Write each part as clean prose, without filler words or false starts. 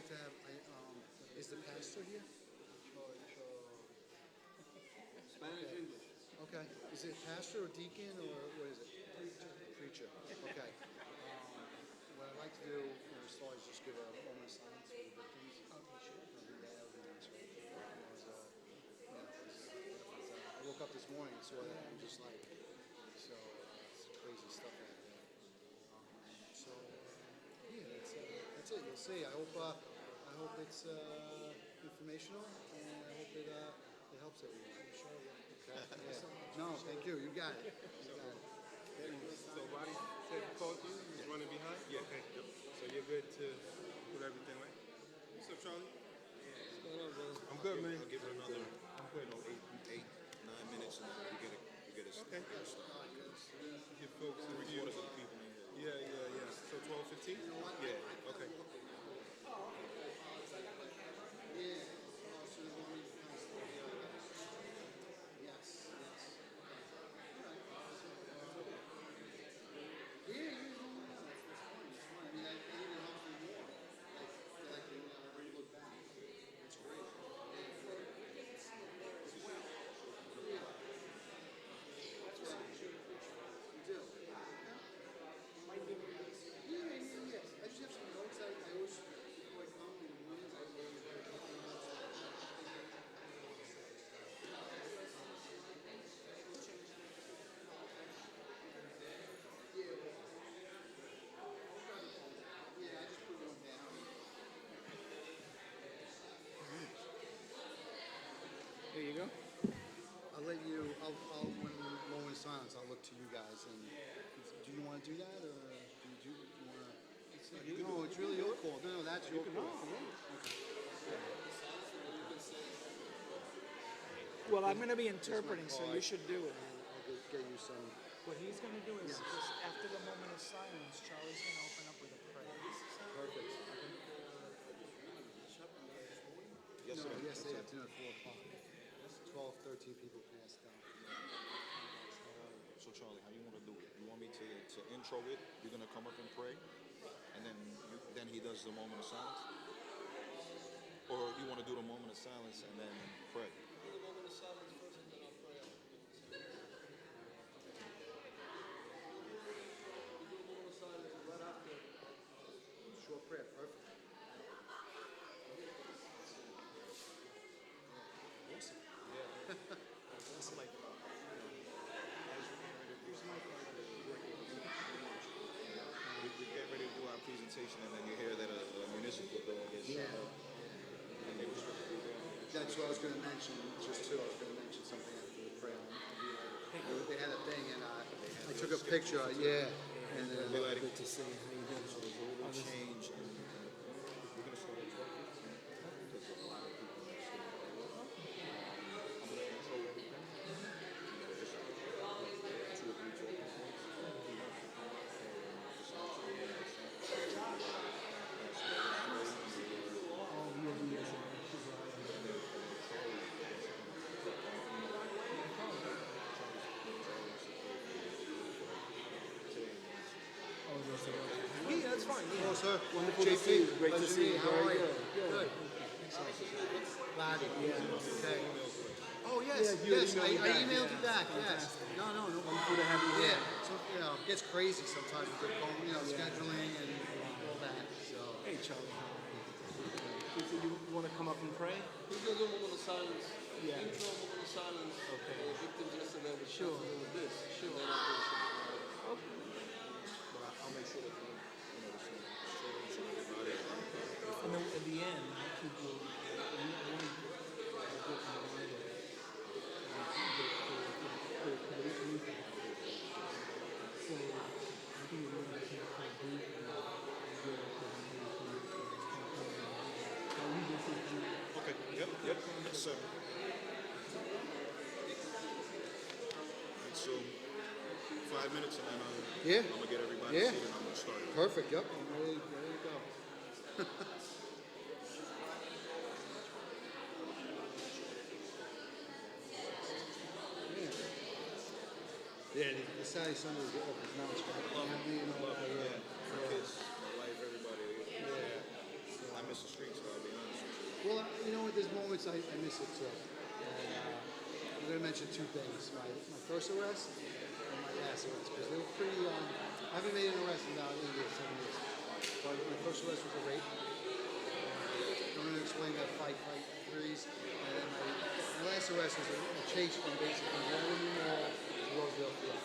like to have, is the pastor here? Spanish, English. Okay. Is it pastor or deacon or what is it? Preacher. Okay. What I'd like to do, as far as just give a moment of silence for the victims. Okay, sure. That would be nice, right? I woke up this morning and saw that. I'm just like, so it's crazy stuff out there. Yeah, that's it. You'll see. I hope it's informational, and I hope it helps everyone. I'm sure it will. Okay. Yeah. No, thank you. You got it. You got it. So Roddy said he called you. He's running behind. Yeah. Okay. Yep. So you're good to put everything right. What's up, Charlie? What's going on, brother? I'm good, man. I'll give it another, 9 minutes, and then you get it. Okay. Give folks a review. Quarters of the people in here. Yeah. So 12:15. Yeah. Okay. Here you go. I'll when moment of silence, I'll look to you guys. And do you want to do that, or do you want to? No, it's really your call. No, that's your call. Well, I'm going to be interpreting, so you should do it. I'll get you some. What he's going to do is, just after the moment of silence, Charlie's going to open up with a prayer. Perfect. Yes, sir. Yesterday afternoon at 4 o'clock. 12, 13 people passed out. So Charlie, how you want to do it? You want me to intro it? You're gonna come up and pray, and then he does the moment of silence, or you want to do the moment of silence and then pray? Do the moment of silence first, and then I'll pray after. We do the moment of silence right after. Short prayer, perfect. Awesome. I'm like, we get ready to do our presentation, and then you hear that a municipal building gets shut up. And they were supposed to do that. That's what I was going to mention. Just too, I was going to mention something after the prayer. They had a thing, and I took a picture. Yeah, and Good to see you. How you doing? So there's a little change, and we're gonna start at 12. Because a lot of people are still. I'm gonna intro it. Just 2 or 3 talking points. Yeah, that's fine. hello, sir. Wonderful to JP, see you. Great to pleasure see you. How are you? Good. Laddie. Okay. Oh yes, Yeah, yes. I you emailed you back. back. Yes. No. Wonderful to have you here. Yeah. So it gets crazy sometimes with the phone, scheduling and all that. So. Hey, Charlie. You want to come up and pray? We're going to do a moment of silence. Yeah. Intro, moment of silence. Okay. The victims yesterday was Sure. with this. Sure. And then I'll do Okay. But I'll make sure that the strange and everybody. And then at the end, people really get reminded. So I think it really can quite briefly Okay. Yep. Yes, sir. And so 5 minutes, and then I'm gonna get everybody seated, and I'm gonna start it. Perfect. Yep. I'm ready to go. Yeah, the Saturday Sunday is off his mouth, right? Love it. You know, Love it. Yeah. My kids, my wife, everybody. Yeah. I miss the streets, I'll be honest with you. Well, you know what? There's moments I miss it too. And I'm going to mention two things: my first arrest and my last arrest, because they were pretty. I haven't made an arrest in about 8 years, 7 years. But my first arrest was a rape. I'm going to explain that fight freeze. And then my last arrest was a chase from basically Waterloo Mall to Roseville Field.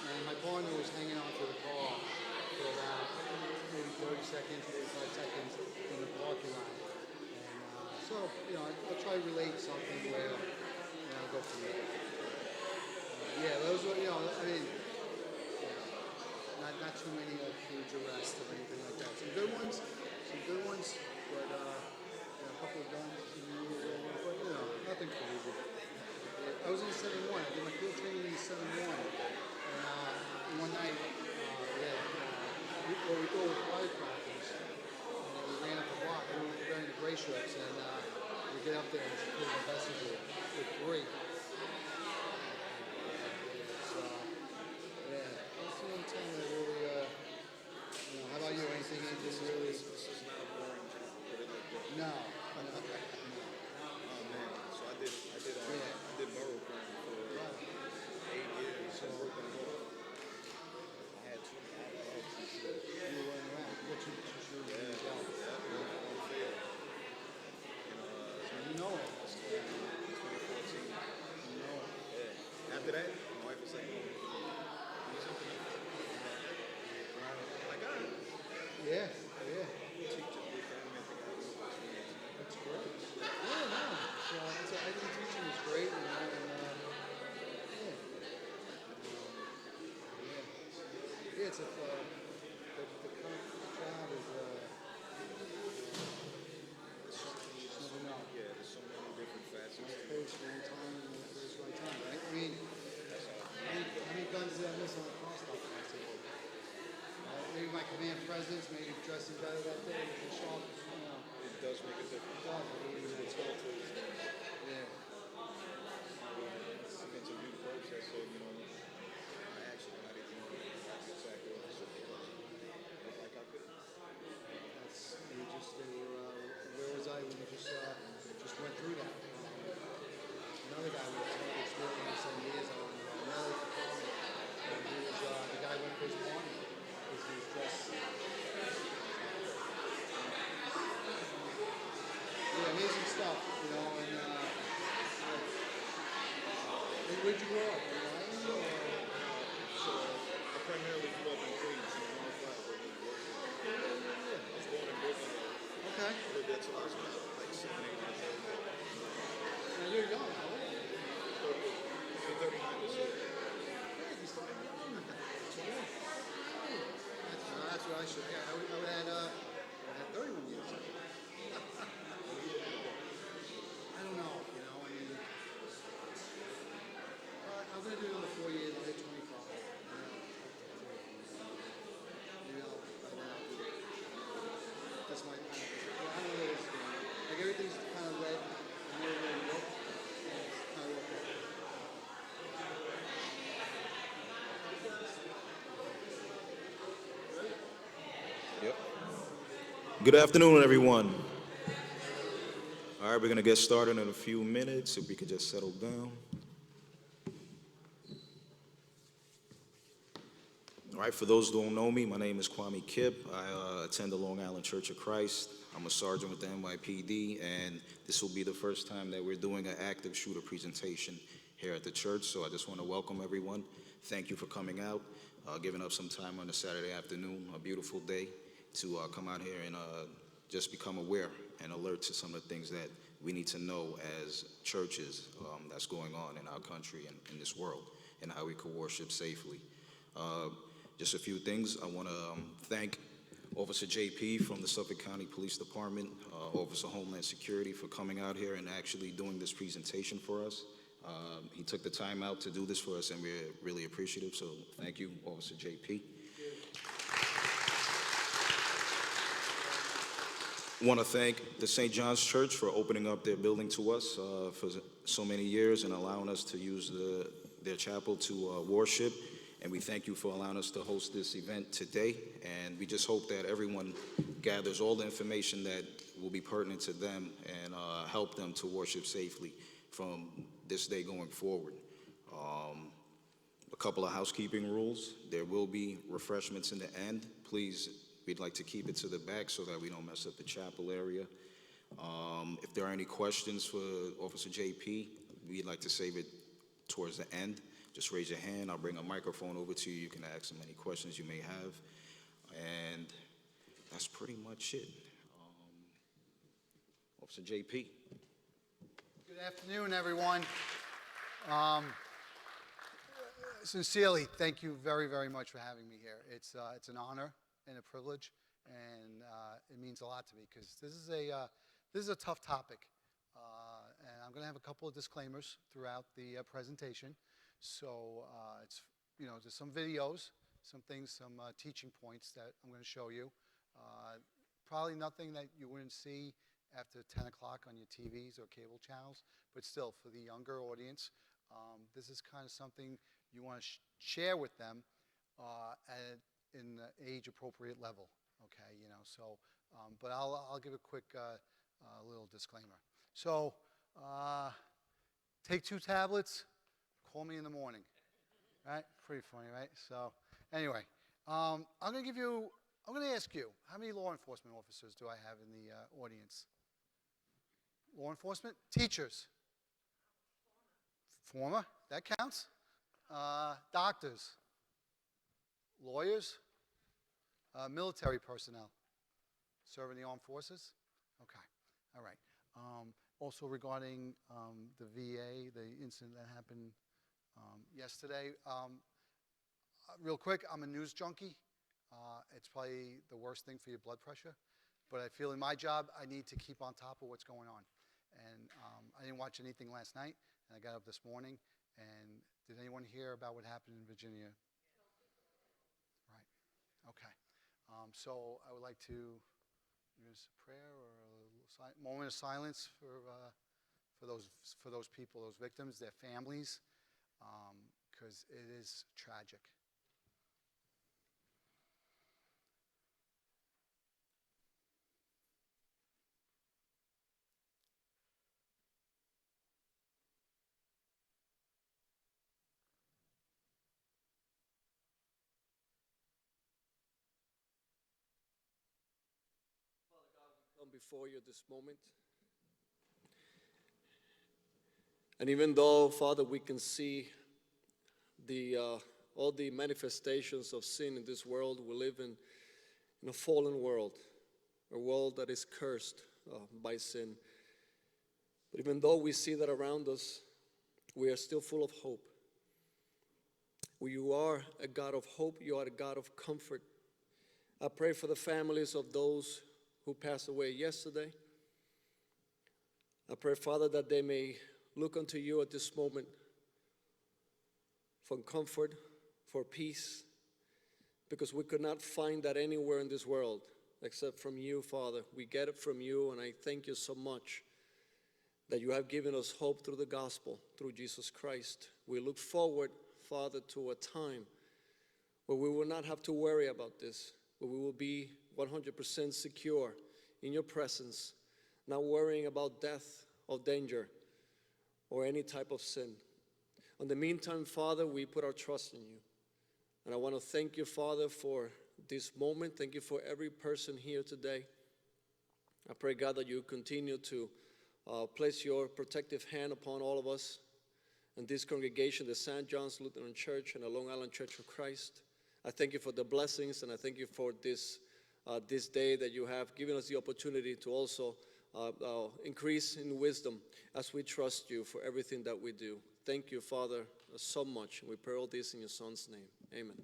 And my partner was hanging on to the car for about maybe 30 seconds, 45 seconds in the parking lot. And so, you know, I'll try to relate something where, you know, I'll go from there. Yeah, those were, you know, I mean, not too many huge arrests or anything like that. Some good ones, but you know, a couple of guns, but you know, nothing crazy. I was in the 7-1. I did my field training in the 7-1, and one night, we thought with firecrackers, and we ran up the block. We were wearing the gray shirts, and we get up there and it's a prison vestibule with 3. So, yeah, that's the one time that really, you know, how about you? Anything you just really? This is not a boring job, put it like that. No. Oh man, so I did borough crime for 8 years. So I worked in the law. I had two shirts. You were running around. What you should do? Yeah, all failed. You know it. 2014. You know it. Yeah. After that, my wife was like, "Oh, do something else." I got it. Yeah. Teachers, we family, I think I was That's great. Yeah, no. So I think teaching is great, you know, and yeah. Yeah, it's a, the current job is, never know. Yeah, there's so many different facets. Right place, wrong time, and the place, right time, right? I mean, how many guns did I miss on the cross stop constantly? Maybe my command presence, maybe dressing better that day, looking sharp, you know. It does make a difference. It does, I mean, It's all to yeah. I've interviewed folks that said, you know, I actually not even know exactly what I said because I felt like I could. That's, where was I when you just went through that? Another guy was experienced in the same years, I don't know, another component, and he was, the guy went for his army, because he was dressed. Yeah, amazing stuff, you know, and, where'd you grow up? In Ryan, or? So I primarily grew up in Queens, in North Florida. I was born in Brooklyn. Okay. I lived there till I was like 7, 8 years old. Now you're young, how old are you? I'm 39 this year. Yeah, you started young. 21. That's what I should, yeah, I would have had 31 years. I don't know, you know, I mean, I'm going to do another 4 years, I'll hit 25. Maybe I'll do it. That's my kind of, well, I don't know what it's doing. Like everything's kind of red, and never really look, and it's kind of worked out. Yep. Good afternoon, everyone. All right, we're going to get started in a few minutes. If we could just settle down. All right, for those who don't know me, my name is Kwame Kip. I attend the Long Island Church of Christ. I'm a sergeant with the NYPD, and this will be the first time that we're doing an active shooter presentation here at the church. So I just want to welcome everyone. Thank you for coming out, giving up some time on a Saturday afternoon, a beautiful day, to come out here and just become aware and alert to some of the things that we need to know as churches that's going on in our country and in this world, and how we can worship safely. Just a few things. I want to thank Officer JP from the Suffolk County Police Department, Officer Homeland Security, for coming out here and actually doing this presentation for us. He took the time out to do this for us, and we're really appreciative, so thank you, Officer JP. I want to thank the St. John's Church for opening up their building to us for so many years and allowing us to use their chapel to worship And we thank you for allowing us to host this event today. And we just hope that everyone gathers all the information that will be pertinent to them and help them to worship safely from this day going forward. A couple of housekeeping rules. There will be refreshments in the end. Please, we'd like to keep it to the back so that we don't mess up the chapel area. If there are any questions for Officer JP, we'd like to save it towards the end. Just raise your hand. I'll bring a microphone over to you. You can ask him any questions you may have. And that's pretty much it. Officer JP. Good afternoon, everyone. Sincerely, thank you very, very much for having me here. It's an honor and a privilege, and it means a lot to me because this is a tough topic, and I'm going to have a couple of disclaimers throughout the presentation. So there's some videos, some things, some teaching points that I'm going to show you. Probably nothing that you wouldn't see after 10 o'clock on your TVs or cable channels, but still, for the younger audience, this is kind of something you want to share with them in the age-appropriate level. Okay, but I'll give a quick little disclaimer. So, take 2 tablets. Call me in the morning. Right? Pretty funny, right? So, anyway, I'm going to ask you, how many law enforcement officers do I have in the audience? Law enforcement? Teachers? Former? That counts? Doctors? Lawyers? Military personnel? Serving the armed forces? Okay. All right. Also regarding the VA, the incident that happened yesterday, real quick, I'm a news junkie. It's probably the worst thing for your blood pressure, but I feel in my job I need to keep on top of what's going on. And I didn't watch anything last night, and I got up this morning, and did anyone hear about what happened in Virginia? Right. Okay. So I would like to use prayer or a moment of silence for those people, those victims, their families, because it is tragic. Come before you this moment. And even though, Father, we can see all the manifestations of sin in this world, we live in a fallen world, a world that is cursed by sin. But even though we see that around us, we are still full of hope. You are a God of hope. You are a God of comfort. I pray for the families of those who passed away yesterday. I pray, Father, that they may look unto you at this moment for comfort, for peace, because we could not find that anywhere in this world except from you, Father. We get it from you, and I thank you so much that you have given us hope through the gospel, through Jesus Christ. We look forward, Father, to a time where we will not have to worry about this, where we will be 100% secure in your presence, not worrying about death or danger or any type of sin. In the meantime, Father, we put our trust in you. And I want to thank you, Father, for this moment. Thank you for every person here today. I pray, God, that you continue to place your protective hand upon all of us and this congregation, the St. John's Lutheran Church and the Long Island Church of Christ. I thank you for the blessings, and I thank you for this day that you have given us the opportunity to also increase in wisdom as we trust you for everything that we do. Thank you, Father, so much. We pray all this in your Son's name. Amen.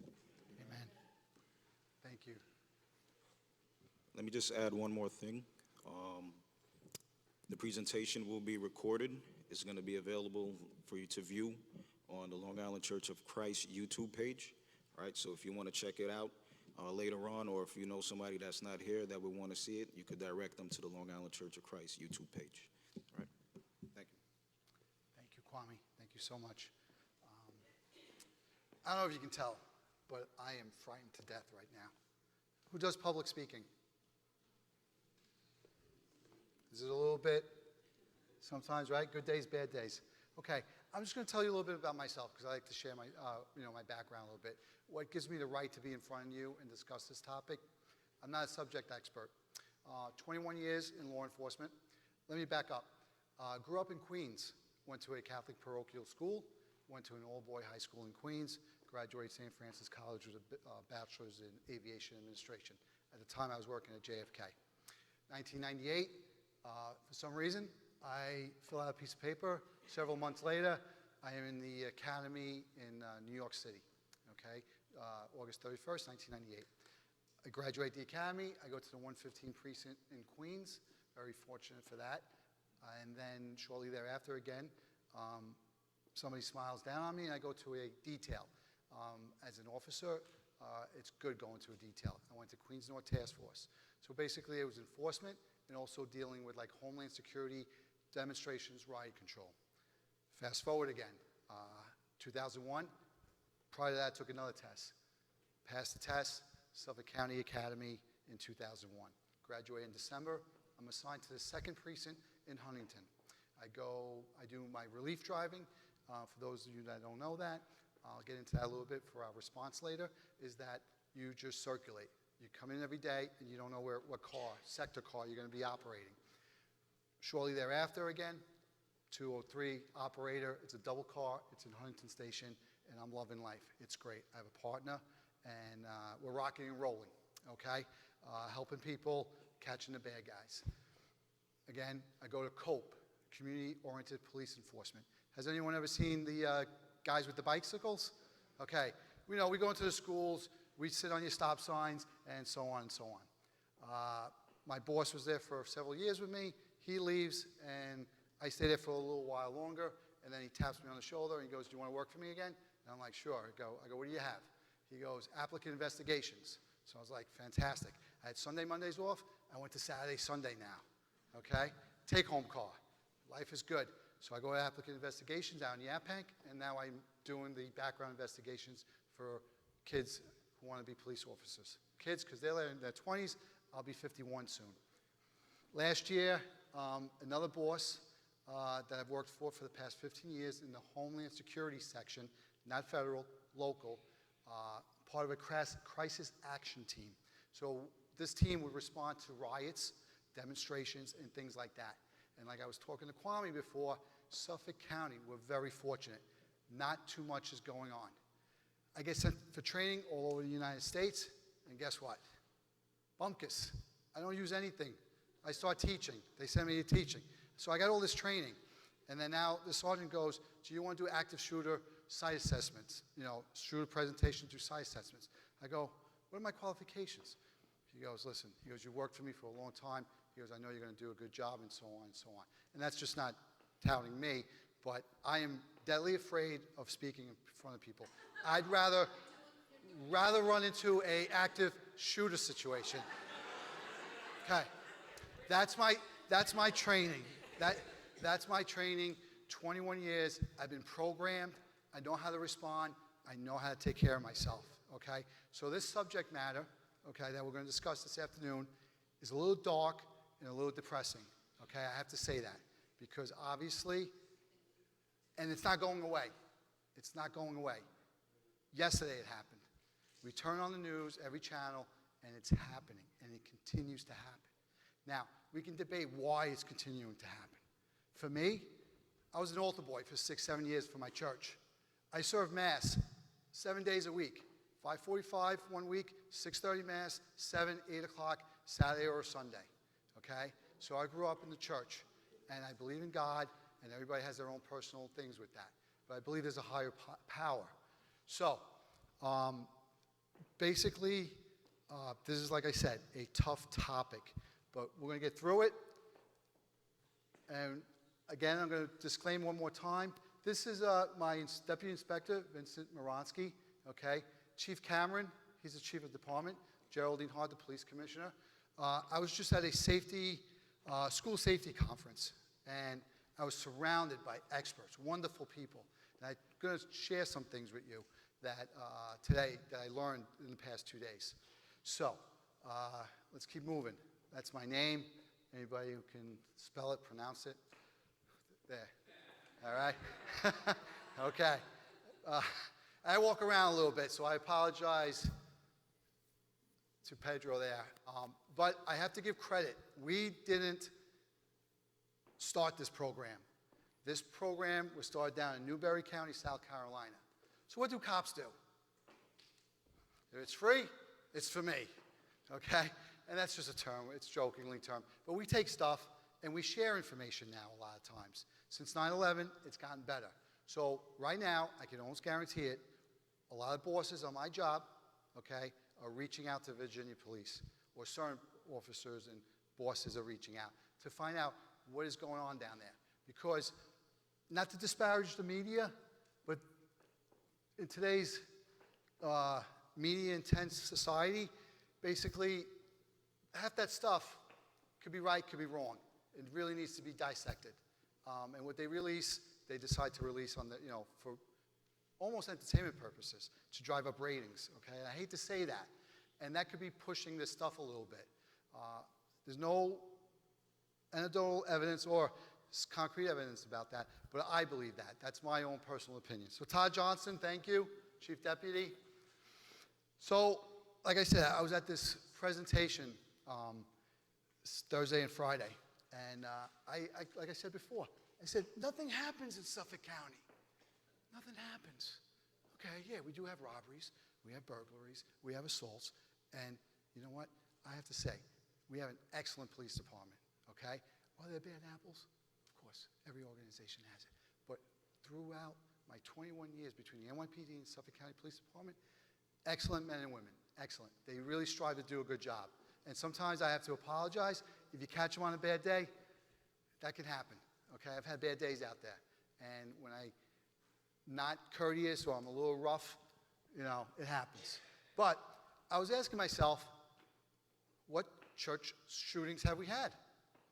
Amen. Thank you. Let me just add one more thing. The presentation will be recorded. It's going to be available for you to view on the Long Island Church of Christ YouTube page. All right, so if you want to check it out later on, or if you know somebody that's not here that would want to see it, you could direct them to the Long Island Church of Christ YouTube page. All right, thank you. Thank you, Kwame. Thank you so much. I don't know if you can tell, but I am frightened to death right now. Who does public speaking? Is it a little bit, sometimes, right? Good days, bad days. Okay, I'm just going to tell you a little bit about myself because I like to share my, my background a little bit. What gives me the right to be in front of you and discuss this topic? I'm not a subject expert. 21 years in law enforcement. Let me back up. Grew up in Queens. Went to a Catholic parochial school. Went to an all-boy high school in Queens. Graduated St. Francis College with a bachelor's in aviation administration. At the time, I was working at JFK. 1998, for some reason, I fill out a piece of paper. Several months later, I am in the academy in New York City, okay? August 31st, 1998. I graduate the academy. I go to the 115 precinct in Queens. Very fortunate for that. And then shortly thereafter, again, somebody smiles down on me, and I go to a detail. As an officer, it's good going to a detail. I went to Queens North Task Force. So basically, it was enforcement and also dealing with like Homeland Security, demonstrations, riot control. Fast forward again, 2001. Prior to that, I took another test. Passed the test, Suffolk County Academy in 2001. Graduated in December. I'm assigned to the 2nd Precinct in Huntington. I do my relief driving. For those of you that don't know that, I'll get into that a little bit for our response later, is that you just circulate. You come in every day and you don't know what sector car you're going to be operating. Shortly thereafter again, 203 operator, it's a double car, it's in Huntington Station, and I'm loving life. It's great. I have a partner, and we're rocking and rolling, okay? Helping people, catching the bad guys. Again, I go to COPE, Community-Oriented Police Enforcement. Has anyone ever seen the guys with the bicycles? Okay, we go into the schools, we sit on your stop signs, and so on and so on. My boss was there for several years with me. He leaves, and I stay there for a little while longer, and then he taps me on the shoulder, and he goes, "Do you want to work for me again?" And I'm like, "Sure." I go, "What do you have?" He goes, "Applicant investigations." So I was like, fantastic. I had Sunday, Mondays off. I went to Saturday, Sunday now, okay? Take-home car. Life is good. So I go to applicant investigations out in Yaphank, and now I'm doing the background investigations for kids who want to be police officers. Kids, because they're in their 20s, I'll be 51 soon. Last year, another boss that I've worked for the past 15 years in the Homeland Security section, not federal, local, part of a crisis action team. So this team would respond to riots, demonstrations, and things like that. And like I was talking to Kwame before, Suffolk County, we're very fortunate. Not too much is going on. I get sent for training all over the United States, and guess what? Bumpkus. I don't use anything. I start teaching. They send me to teaching. So I got all this training. And then now the sergeant goes, "Do you want to do active shooter site assessments? Shooter presentation through site assessments." I go, "What are my qualifications?" He goes, "Listen," he goes, "you worked for me for a long time." He goes, "I know you're going to do a good job," and so on and so on. And that's just not touting me, but I am deadly afraid of speaking in front of people. I'd rather run into a active shooter situation. Okay, that's my training. That's my training. 21 years. I've been programmed. I know how to respond. I know how to take care of myself. Okay, so this subject matter, okay, that we're going to discuss this afternoon, is a little dark and a little depressing. Okay, I have to say that because obviously, and it's not going away. It's not going away. Yesterday it happened. We turn on the news, every channel, and it's happening, and it continues to happen. Now, we can debate why it's continuing to happen. For me, I was an altar boy for 6-7 years for my church. I served Mass 7 days a week, 5:45 one week, 6:30 Mass, 7, 8 o'clock, Saturday or Sunday, okay? So I grew up in the church, and I believe in God, and everybody has their own personal things with that. But I believe there's a higher power. So, basically, this is, like I said, a tough topic, but we're going to get through it. And again, I'm going to disclaim one more time. This is my Deputy Inspector, Vincent Moronsky, okay? Chief Cameron, he's the Chief of Department. Geraldine Hart, the Police Commissioner. I was just at a school safety conference, and I was surrounded by experts, wonderful people. And I'm going to share some things with you. that today that I learned in the past 2 days. So let's keep moving. That's my name. Anybody who can spell it, pronounce it? There. All right? Okay. I walk around a little bit, so I apologize to Pedro there. But I have to give credit. We didn't start this program. This program was started down in Newberry County, South Carolina. So what do cops do? If it's free, it's for me, okay? And that's just a term, it's jokingly termed. But we take stuff and we share information now a lot of times. Since 9/11, it's gotten better. So right now, I can almost guarantee it, a lot of bosses on my job, okay, are reaching out to Virginia police, or certain officers and bosses are reaching out to find out what is going on down there. Because, not to disparage the media, but in today's media-intense society, basically, half that stuff could be right, could be wrong. It really needs to be dissected. And what they release, they decide to release on the, for almost entertainment purposes, to drive up ratings, okay? And I hate to say that. And that could be pushing this stuff a little bit. There's no anecdotal evidence or concrete evidence about that, but I believe that. That's my own personal opinion. So Todd Johnson, thank you, Chief Deputy. So, like I said, I was at this presentation Thursday and Friday, and like I said before, I said, nothing happens in Suffolk County. Nothing happens. Okay, yeah, we do have robberies, we have burglaries, we have assaults, and you know what? I have to say, we have an excellent police department, okay? Are there bad apples? Of course, every organization has it. But throughout my 21 years between the NYPD and Suffolk County Police Department, excellent men and women, excellent. They really strive to do a good job. And sometimes I have to apologize. If you catch them on a bad day, that can happen, okay? I've had bad days out there. And when I'm not courteous or I'm a little rough, it happens. But I was asking myself, what church shootings have we had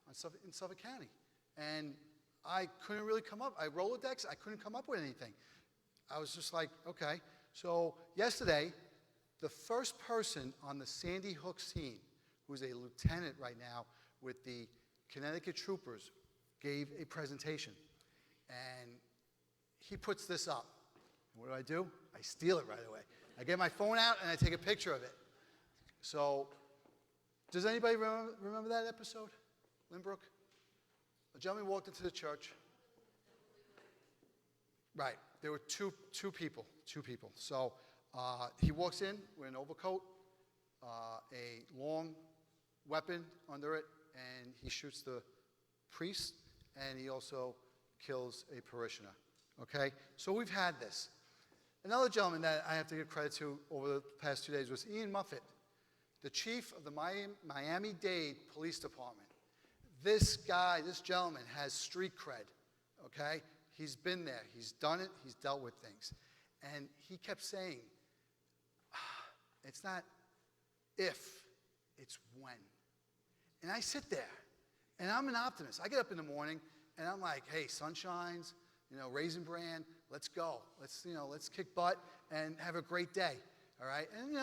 in Suffolk County? And I couldn't really come up. I Rolodex, I couldn't come up with anything. I was just like, okay. So yesterday, the first person on the Sandy Hook scene, who's a lieutenant right now with the Connecticut Troopers, gave a presentation. And he puts this up. And what do? I steal it right away. I get my phone out and I take a picture of it. So, does anybody remember that episode? Lynbrook? A gentleman walked into the church. Right. There were two people. So, he walks in with an overcoat, a long weapon under it, and he shoots the priest, and he also kills a parishioner. Okay? So we've had this. Another gentleman that I have to give credit to over the past 2 days was Ian Muffett, the chief of the Miami-Dade Police Department. This gentleman has street cred, okay? He's been there, he's done it, he's dealt with things. And he kept saying, it's not if, it's when. And I sit there, and I'm an optimist. I get up in the morning, and I'm like, hey, sun shines, Raisin Bran, let's go. Let's kick butt and have a great day, all right? And,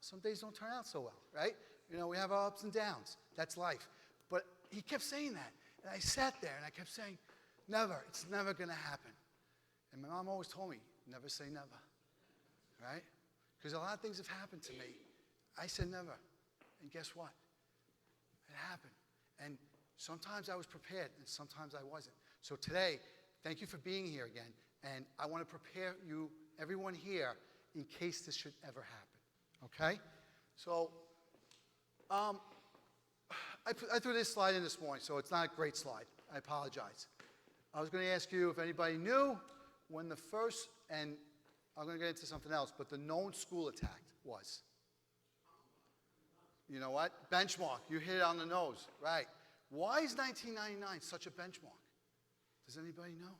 some days don't turn out so well, right? We have our ups and downs. That's life. But he kept saying that. And I sat there, and I kept saying, never. It's never going to happen. And my mom always told me, never say never, right? Because a lot of things have happened to me. I said never. And guess what? It happened. And sometimes I was prepared, and sometimes I wasn't. So today, thank you for being here again. And I want to prepare you, everyone here, in case this should ever happen. Okay? So, I threw this slide in this morning, so it's not a great slide. I apologize. I was going to ask you if anybody knew when the first, and I'm going to get into something else, but the known school attack was. You know what? Benchmark. You hit it on the nose. Right. Why is 1999 such a benchmark? Does anybody know?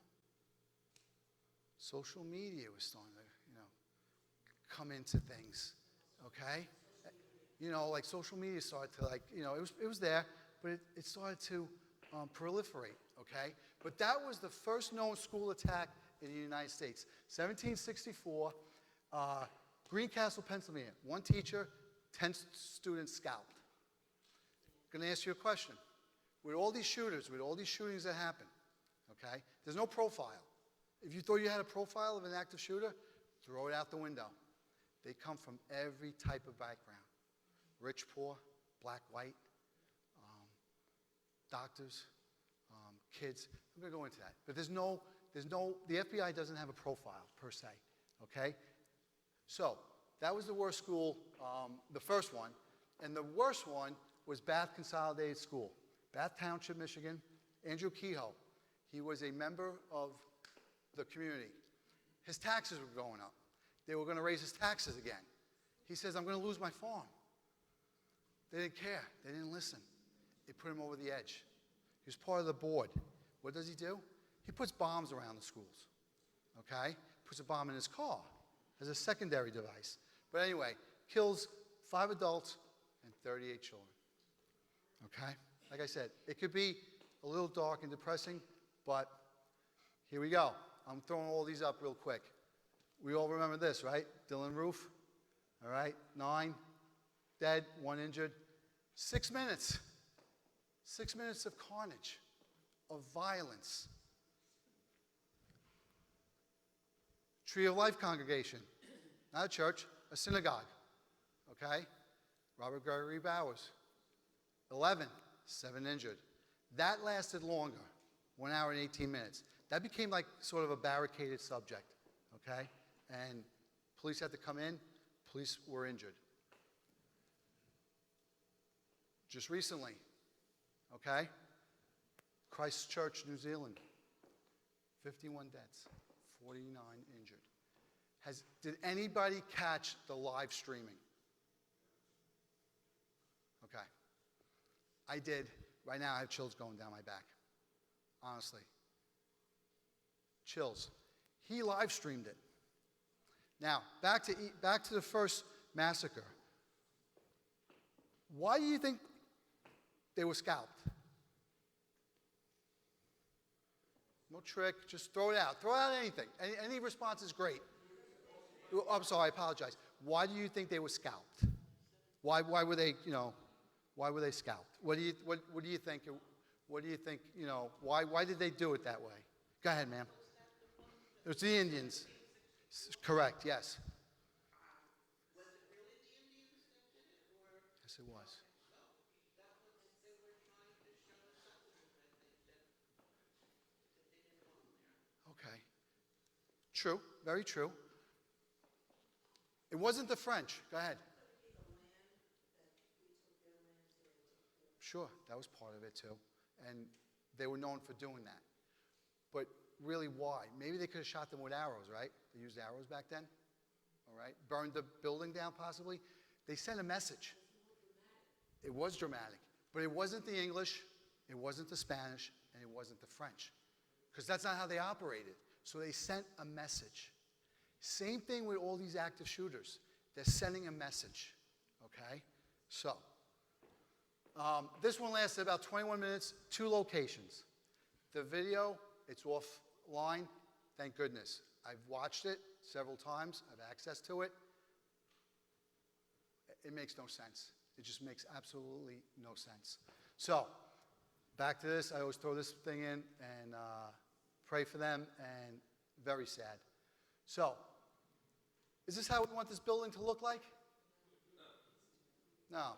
Social media was starting to, come into things, okay? Like social media started to it was there, but it started to proliferate, okay? But that was the first known school attack in the United States. 1764, Greencastle, Pennsylvania. One teacher, 10 students scalped. Going to ask you a question. With all these shooters, with all these shootings that happen, okay, there's no profile. If you thought you had a profile of an active shooter, throw it out the window. They come from every type of background. Rich, poor, black, white, doctors, kids. I'm going to go into that. But the FBI doesn't have a profile per se, okay? So that was the worst school, the first one. And the worst one was Bath Consolidated School. Bath Township, Michigan. Andrew Kehoe, he was a member of the community. His taxes were going up. They were going to raise his taxes again. He says, I'm going to lose my farm. They didn't care. They didn't listen. They put him over the edge. He was part of the board. What does he do? He puts bombs around the schools, okay? Puts a bomb in his car as a secondary device. But anyway, kills 5 adults and 38 children, okay? Like I said, it could be a little dark and depressing, but here we go. I'm throwing all these up real quick. We all remember this, right? Dylan Roof, all right? 9 dead, 1 injured. 6 minutes. 6 minutes of carnage, of violence. Tree of Life congregation, not a church, a synagogue, okay? Robert Gregory Bowers, 11, 7 injured. That lasted longer, 1 hour and 18 minutes. That became like sort of a barricaded subject, okay? And police had to come in, police were injured. Just recently, okay? Christchurch, New Zealand, 51 deaths, 49 injured. Did anybody catch the live streaming? Okay. I did. Right now I have chills going down my back. Honestly. Chills. He live streamed it. Now, back to the first massacre. Why do you think they were scalped? No trick, just throw it out. Throw out anything. Any response is great. Oh, I'm sorry, I apologize. Why do you think they were scalped? Why were they, why were they scalped? What do you think? What do you think, why did they do it that way? Go ahead, ma'am. It was the Indians. Correct, yes. Was it really the Indians that did it, or? Yes, it was. No, that was, they were trying to show something, I think, that they didn't belong there. Okay. True, very true. It wasn't the French. Go ahead. Sure, that was part of it too. And they were known for doing that. But really, why? Maybe they could have shot them with arrows, right? They used arrows back then, all right? Burned the building down, possibly. They sent a message. It was dramatic. But it wasn't the English, it wasn't the Spanish, and it wasn't the French. Because that's not how they operated. So they sent a message. Same thing with all these active shooters. They're sending a message, okay? So, this one lasted about 21 minutes, 2 locations. The video, it's offline, thank goodness. I've watched it several times. I have access to it. It makes no sense. It just makes absolutely no sense. So, back to this. I always throw this thing in and pray for them, and very sad. So, is this how we want this building to look like? No.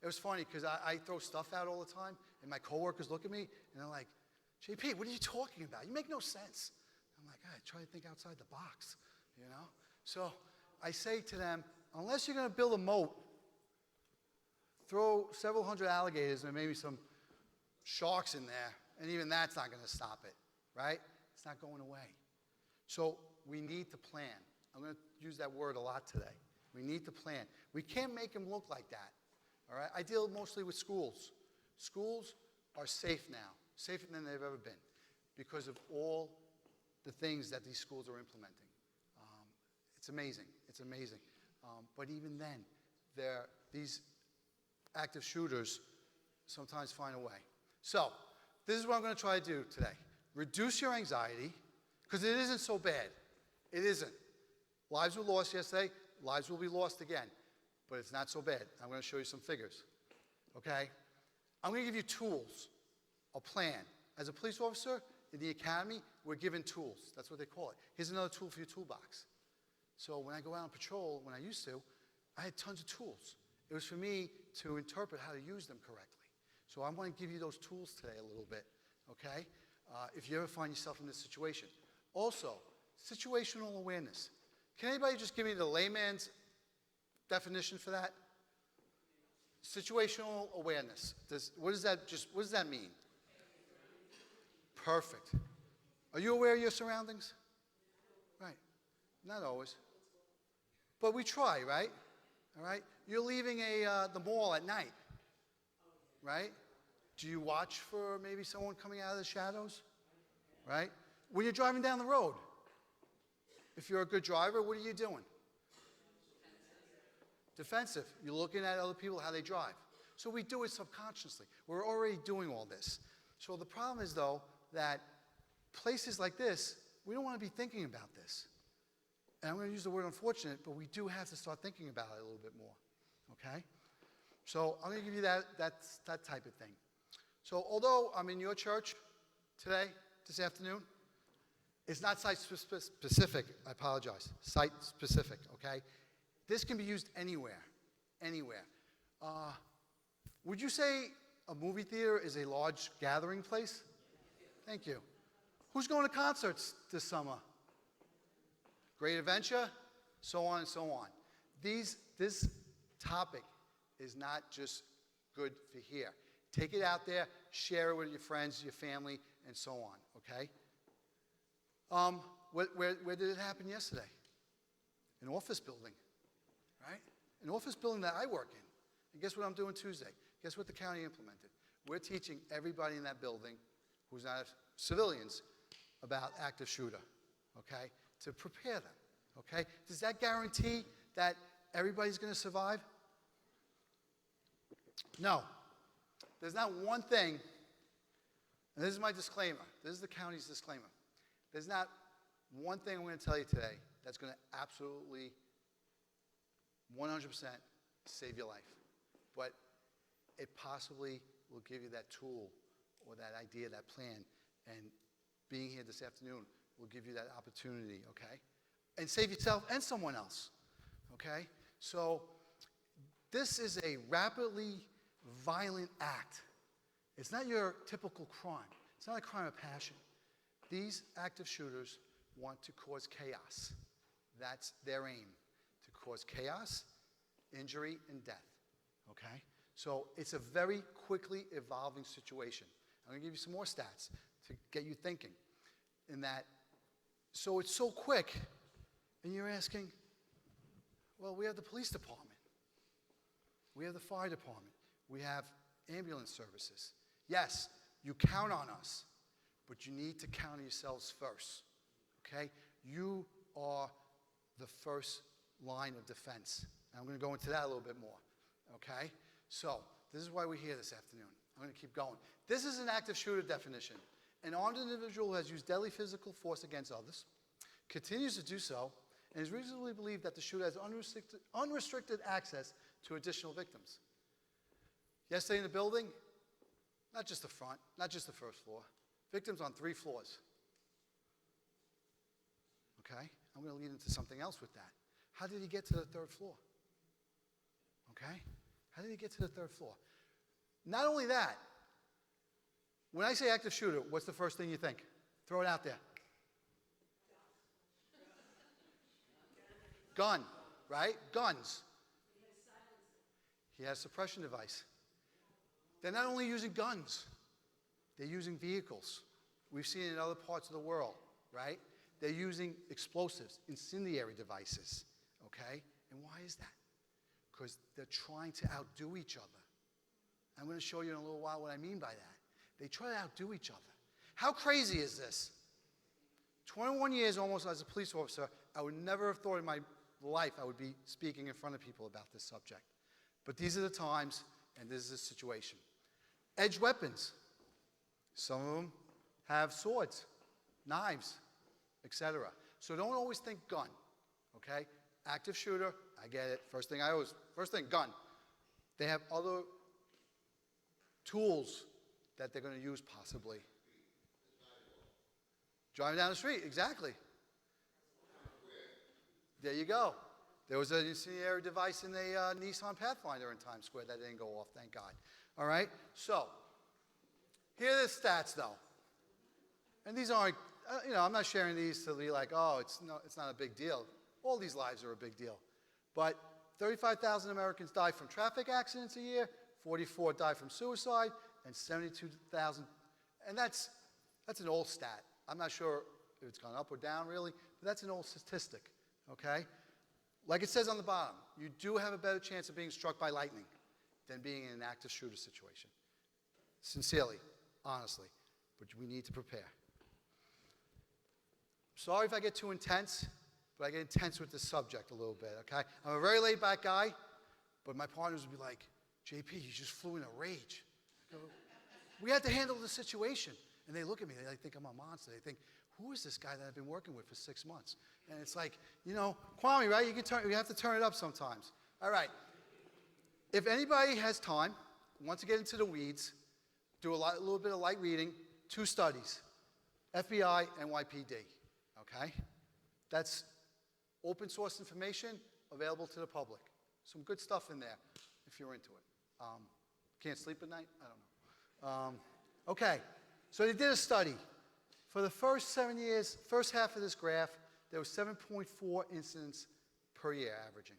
It was funny because I throw stuff out all the time, and my coworkers look at me, and they're like, JP, what are you talking about? You make no sense. I'm like, I try to think outside the box, So I say to them, unless you're going to build a moat, throw several hundred alligators and maybe some sharks in there, and even that's not going to stop it, right? It's not going away. So we need to plan. I'm going to use that word a lot today. We need to plan. We can't make them look like that, all right? I deal mostly with schools. Schools are safe now, safer than they've ever been, because of all the things that these schools are implementing. It's amazing. It's amazing. But even then, these active shooters sometimes find a way. So this is what I'm going to try to do today. Reduce your anxiety, because it isn't so bad. It isn't. Lives were lost yesterday. Lives will be lost again. But it's not so bad. I'm going to show you some figures. Okay? I'm going to give you tools, a plan. As a police officer in the academy, we're given tools. That's what they call it. Here's another tool for your toolbox. So when I go out on patrol, when I used to, I had tons of tools. It was for me to interpret how to use them correctly. So I'm going to give you those tools today a little bit, okay? If you ever find yourself in this situation. Also, situational awareness. Can anybody just give me the layman's definition for that? Situational awareness. What does that mean? Perfect. Are you aware of your surroundings? Right. Not always. But we try, right? All right? You're leaving the mall at night, right? Do you watch for maybe someone coming out of the shadows? Right? When you're driving down the road, if you're a good driver, what are you doing? Defensive. You're looking at other people, how they drive. So we do it subconsciously. We're already doing all this. So the problem is, though, that places like this, we don't want to be thinking about this. And I'm going to use the word unfortunate, but we do have to start thinking about it a little bit more. Okay? So I'm going to give you that type of thing. So although I'm in your church today, this afternoon, it's not site-specific. I apologize. Site-specific, okay? This can be used anywhere, anywhere. Would you say a movie theater is a large gathering place? Thank you. Who's going to concerts this summer? Great Adventure, so on and so on. This topic is not just good for here. Take it out there, share it with your friends, your family, and so on, okay? Where did it happen yesterday? An office building, right? An office building that I work in. And guess what I'm doing Tuesday? Guess what the county implemented? We're teaching everybody in that building who's not civilians about active shooter, okay? To prepare them, okay? Does that guarantee that everybody's going to survive? No. There's not one thing, and this is my disclaimer. This is the county's disclaimer. There's not one thing I'm going to tell you today that's going to absolutely 100% save your life. But it possibly will give you that tool or that idea, that plan. And being here this afternoon will give you that opportunity, okay? And save yourself and someone else, okay? So this is a rapidly violent act. It's not your typical crime. It's not a crime of passion. These active shooters want to cause chaos. That's their aim, to cause chaos, injury, and death, okay? So it's a very quickly evolving situation. I'm going to give you some more stats to get you thinking in that. So it's so quick, and you're asking, well, we have the police department. We have the fire department. We have ambulance services. Yes, you count on us, but you need to count on yourselves first, okay? You are the first line of defense. And I'm going to go into that a little bit more, okay? So this is why we're here this afternoon. I'm going to keep going. This is an active shooter definition. An armed individual who has used deadly physical force against others, continues to do so, and is reasonably believed that the shooter has unrestricted access to additional victims. Yesterday in the building, not just the front, not just the first floor, victims on 3 floors. Okay? I'm going to lead into something else with that. How did he get to the 3rd floor? Okay? How did he get to the 3rd floor? Not only that, when I say active shooter, what's the first thing you think? Throw it out there. Gun, right? Guns. He has a suppression device. They're not only using guns, they're using vehicles. We've seen it in other parts of the world, right? They're using explosives, incendiary devices, okay? And why is that? Because they're trying to outdo each other. I'm going to show you in a little while what I mean by that. They try to outdo each other. How crazy is this? 21 years almost as a police officer, I would never have thought in my life I would be speaking in front of people about this subject. But these are the times, and this is the situation. Edged weapons. Some of them have swords, knives, etc. So don't always think gun, okay? Active shooter, I get it. First thing, gun. They have other tools that they're going to use possibly. Driving down the street, exactly. There you go. There was an incendiary device in a Nissan Pathfinder in Times Square that didn't go off, thank God. All right? So, here are the stats, though. And these aren't, I'm not sharing these to be like, oh, it's not a big deal. All these lives are a big deal. But 35,000 Americans die from traffic accidents a year, 44 die from suicide, and 72,000. And that's an old stat. I'm not sure if it's gone up or down, really, but that's an old statistic, okay? Like it says on the bottom, you do have a better chance of being struck by lightning than being in an active shooter situation. Sincerely, honestly, but we need to prepare. Sorry if I get too intense, but I get intense with the subject a little bit, okay? I'm a very laid-back guy, but my partners would be like, JP, you just flew in a rage. I go, we had to handle the situation. And they look at me, they think I'm a monster. They think, who is this guy that I've been working with for 6 months? And it's like, Kwame, right? You have to turn it up sometimes. All right. If anybody has time, wants to get into the weeds, do a little bit of light reading, 2 studies, FBI, NYPD, okay? That's open source information available to the public. Some good stuff in there if you're into it. Can't sleep at night? I don't know. Okay, so they did a study. For the first 7 years, first half of this graph, there was 7.4 incidents per year averaging.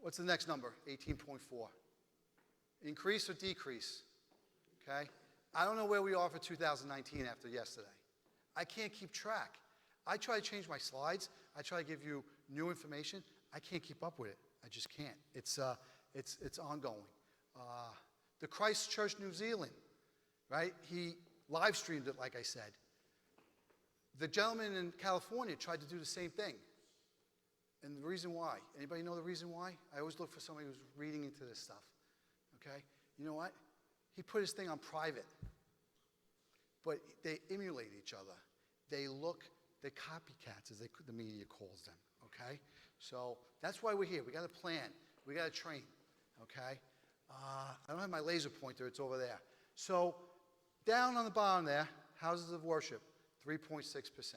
What's the next number? 18.4. Increase or decrease? Okay? I don't know where we are for 2019 after yesterday. I can't keep track. I try to change my slides. I try to give you new information. I can't keep up with it. I just can't. It's ongoing. The Christchurch, New Zealand, right? He live streamed it, like I said. The gentleman in California tried to do the same thing. And the reason why? Anybody know the reason why? I always look for somebody who's reading into this stuff. Okay? You know what? He put his thing on private. But they emulate each other. They're copycats, as the media calls them. Okay? So that's why we're here. We got a plan. We got to train. Okay? I don't have my laser pointer. It's over there. So down on the bottom there, houses of worship, 3.6%.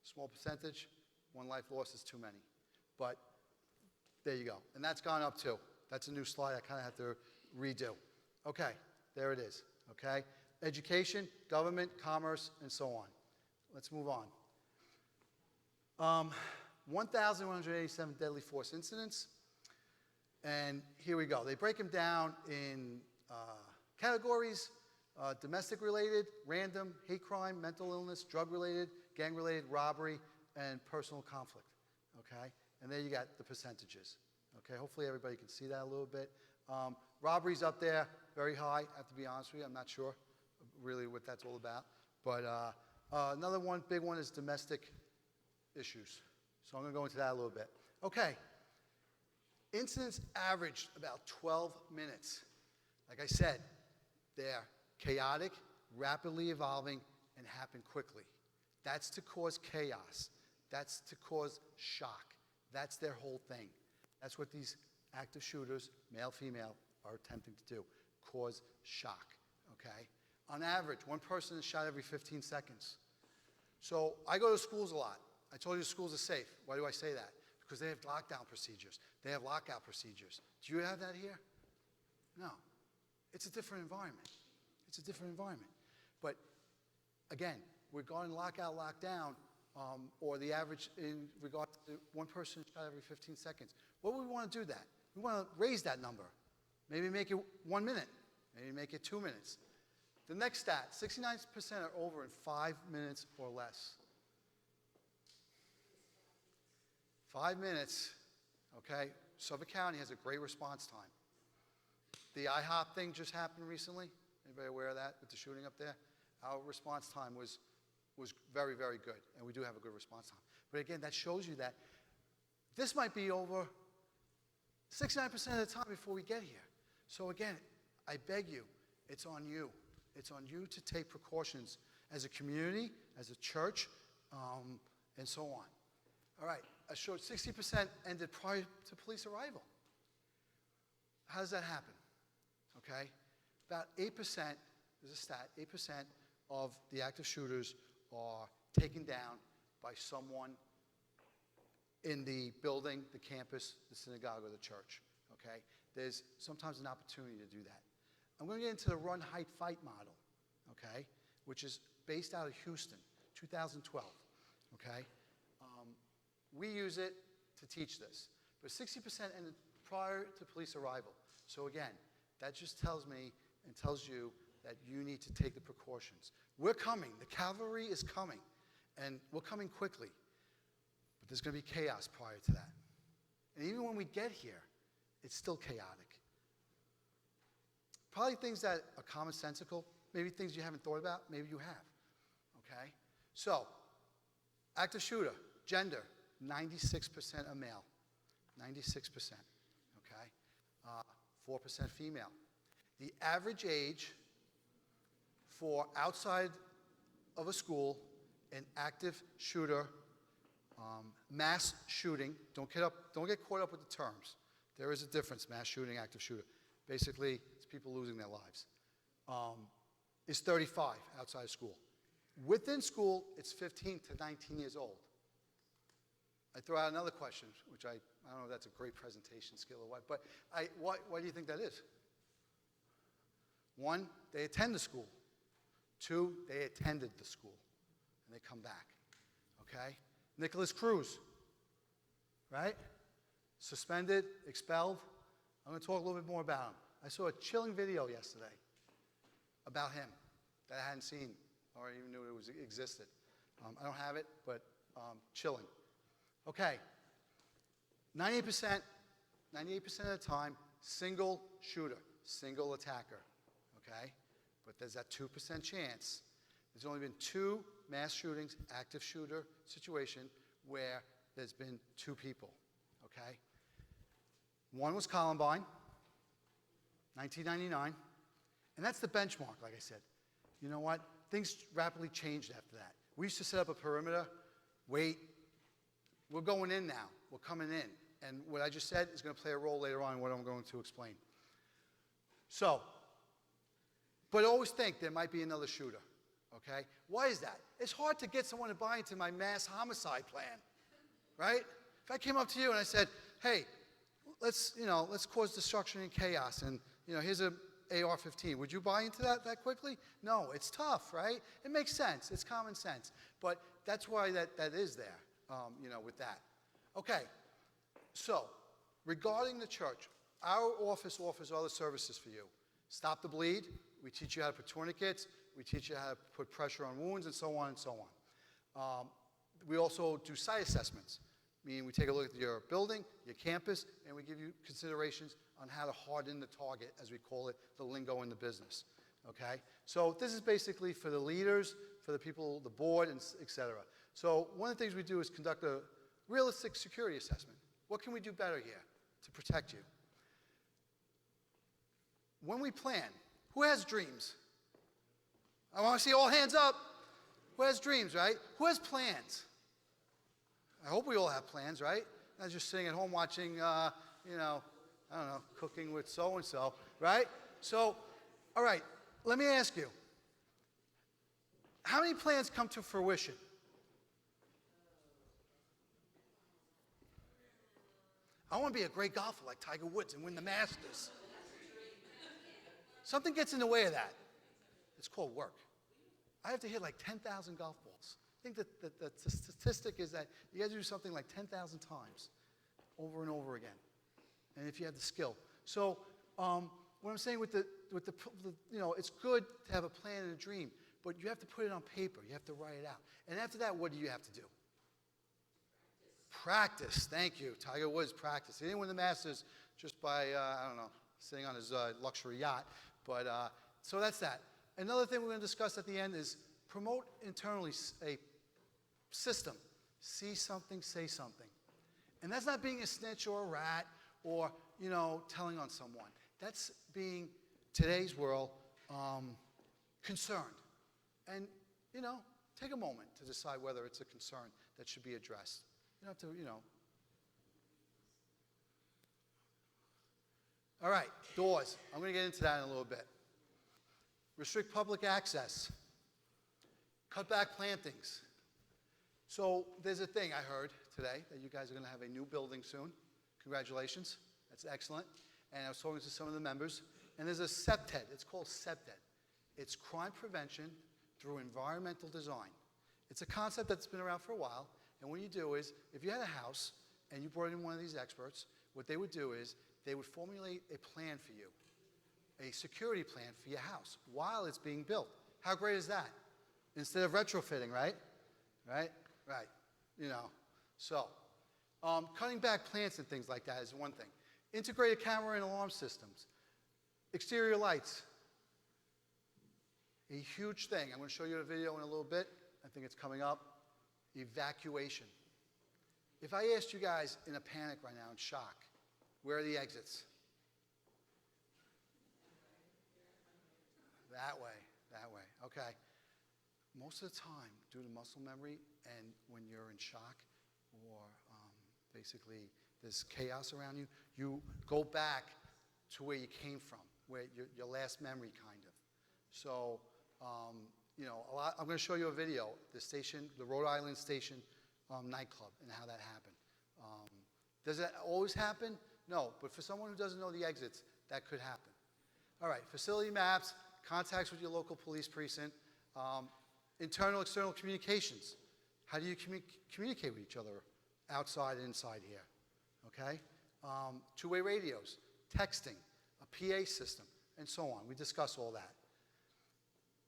Small percentage. One life lost is too many. But there you go. And that's gone up too. That's a new slide I kind of have to redo. Okay, there it is. Okay? Education, government, commerce, and so on. Let's move on. 1,187 deadly force incidents. And here we go. They break them down in categories: domestic-related, random, hate crime, mental illness, drug-related, gang-related, robbery, and personal conflict. Okay? And there you got the percentages. Okay? Hopefully everybody can see that a little bit. Robbery's up there, very high. I have to be honest with you. I'm not sure really what that's all about. But another one, big one, is domestic issues. So I'm going to go into that a little bit. Okay. Incidents averaged about 12 minutes. Like I said, they're chaotic, rapidly evolving, and happen quickly. That's to cause chaos. That's to cause shock. That's their whole thing. That's what these active shooters, male, female, are attempting to do, cause shock, okay? On average, one person is shot every 15 seconds. So I go to schools a lot. I told you schools are safe. Why do I say that? Because they have lockdown procedures. They have lockout procedures. Do you have that here? No. It's a different environment. It's a different environment. But again, regarding lockout, lockdown, or the average in regard to one person shot every 15 seconds, what would we want to do that? We want to raise that number. Maybe make it 1 minute. Maybe make it 2 minutes. The next stat, 69% are over in 5 minutes or less. 5 minutes, okay? Suffolk County has a great response time. The IHOP thing just happened recently. Anybody aware of that with the shooting up there? Our response time was very, very good, and we do have a good response time. But again, that shows you that this might be over 69% of the time before we get here. So again, I beg you, it's on you. It's on you to take precautions as a community, as a church, and so on. All right. I showed 60% ended prior to police arrival. How does that happen? Okay? About 8%, there's a stat, 8% of the active shooters are taken down by someone in the building, the campus, the synagogue, or the church. Okay? There's sometimes an opportunity to do that. I'm going to get into the run, hide, fight model, okay, which is based out of Houston, 2012. Okay? We use it to teach this. But 60% ended prior to police arrival. So again, that just tells me and tells you that you need to take the precautions. We're coming. The cavalry is coming. And we're coming quickly. But there's going to be chaos prior to that. And even when we get here, it's still chaotic. Probably things that are commonsensical, maybe things you haven't thought about, maybe you have. Okay? So, active shooter, gender, 96% are male. 96%. Okay? 4% female. The average age for outside of a school, an active shooter, mass shooting, don't get caught up with the terms. There is a difference, mass shooting, active shooter. Basically, it's people losing their lives. Is 35 outside of school. Within school, it's 15 to 19 years old. I throw out another question, which I don't know if that's a great presentation skill or what, but why do you think that is? 1, they attend the school. 2, they attended the school, and they come back. Okay? Nicholas Cruz, right? Suspended, expelled. I'm going to talk a little bit more about him. I saw a chilling video yesterday about him that I hadn't seen or even knew it existed. I don't have it, but chilling. Okay, 98% of the time, single shooter, single attacker, okay? But there's that 2% chance. There's only been 2 mass shootings, active shooter situation, where there's been 2 people, okay? One was Columbine, 1999, and that's the benchmark, like I said. You know what? Things rapidly changed after that. We used to set up a perimeter, wait. We're going in now. We're coming in. And what I just said is going to play a role later on in what I'm going to explain. So, but always think there might be another shooter, okay? Why is that? It's hard to get someone to buy into my mass homicide plan, right? If I came up to you and I said, hey, let's cause destruction and chaos, and here's a AR-15. Would you buy into that quickly? No, it's tough, right? It makes sense. It's common sense. But that's why that is there, with that. Okay, so regarding the church, our office offers other services for you. Stop the bleed. We teach you how to put tourniquets. We teach you how to put pressure on wounds and so on and so on. We also do site assessments, meaning we take a look at your building, your campus, and we give you considerations on how to harden the target, as we call it, the lingo in the business, okay? So this is basically for the leaders, for the people, the board, and et cetera. So one of the things we do is conduct a realistic security assessment. What can we do better here to protect you? When we plan, who has dreams? I want to see all hands up. Who has dreams, right? Who has plans? I hope we all have plans, right? Not just sitting at home watching, I don't know, Cooking with so-and-so, right? So, all right, let me ask you. How many plans come to fruition? I want to be a great golfer like Tiger Woods and win the Masters. Something gets in the way of that. It's called work. I have to hit like 10,000 golf balls. I think that the statistic is that you got to do something like 10,000 times over and over again, and if you have the skill. So what I'm saying with the it's good to have a plan and a dream, but you have to put it on paper. You have to write it out. And after that, what do you have to do? Practice. Thank you. Tiger Woods, practice. He didn't win the Masters just by, sitting on his luxury yacht. But so that's that. Another thing we're going to discuss at the end is promote internally a system. See something, say something. And that's not being a snitch or a rat or, telling on someone. That's being, today's world, concerned. And, take a moment to decide whether it's a concern that should be addressed. You don't have to, All right, doors. I'm going to get into that in a little bit. Restrict public access. Cut back plantings. So there's a thing I heard today that you guys are going to have a new building soon. Congratulations. That's excellent. And I was talking to some of the members, and there's a SEPTED. It's called SEPTED. It's crime prevention through environmental design. It's a concept that's been around for a while, and what you do is, if you had a house and you brought in one of these experts, what they would do is they would formulate a plan for you, a security plan for your house while it's being built. How great is that? Instead of retrofitting, right? Right? Right. You know, so cutting back plants and things like that is one thing. Integrated camera and alarm systems. Exterior lights. A huge thing. I'm going to show you a video in a little bit. I think it's coming up. Evacuation. If I asked you guys in a panic right now, in shock, where are the exits? That way, okay. Most of the time, due to muscle memory and when you're in shock or basically there's chaos around you, you go back to where you came from, where your last memory kind of. So, you know, I'm going to show you a video, the Rhode Island Station Nightclub and how that happened. Does that always happen? No, but for someone who doesn't know the exits, that could happen. All right, facility maps, contacts with your local police precinct, internal, external communications. How do you communicate with each other outside and inside here? Okay? Two-way radios, texting, a PA system, and so on. We discuss all that.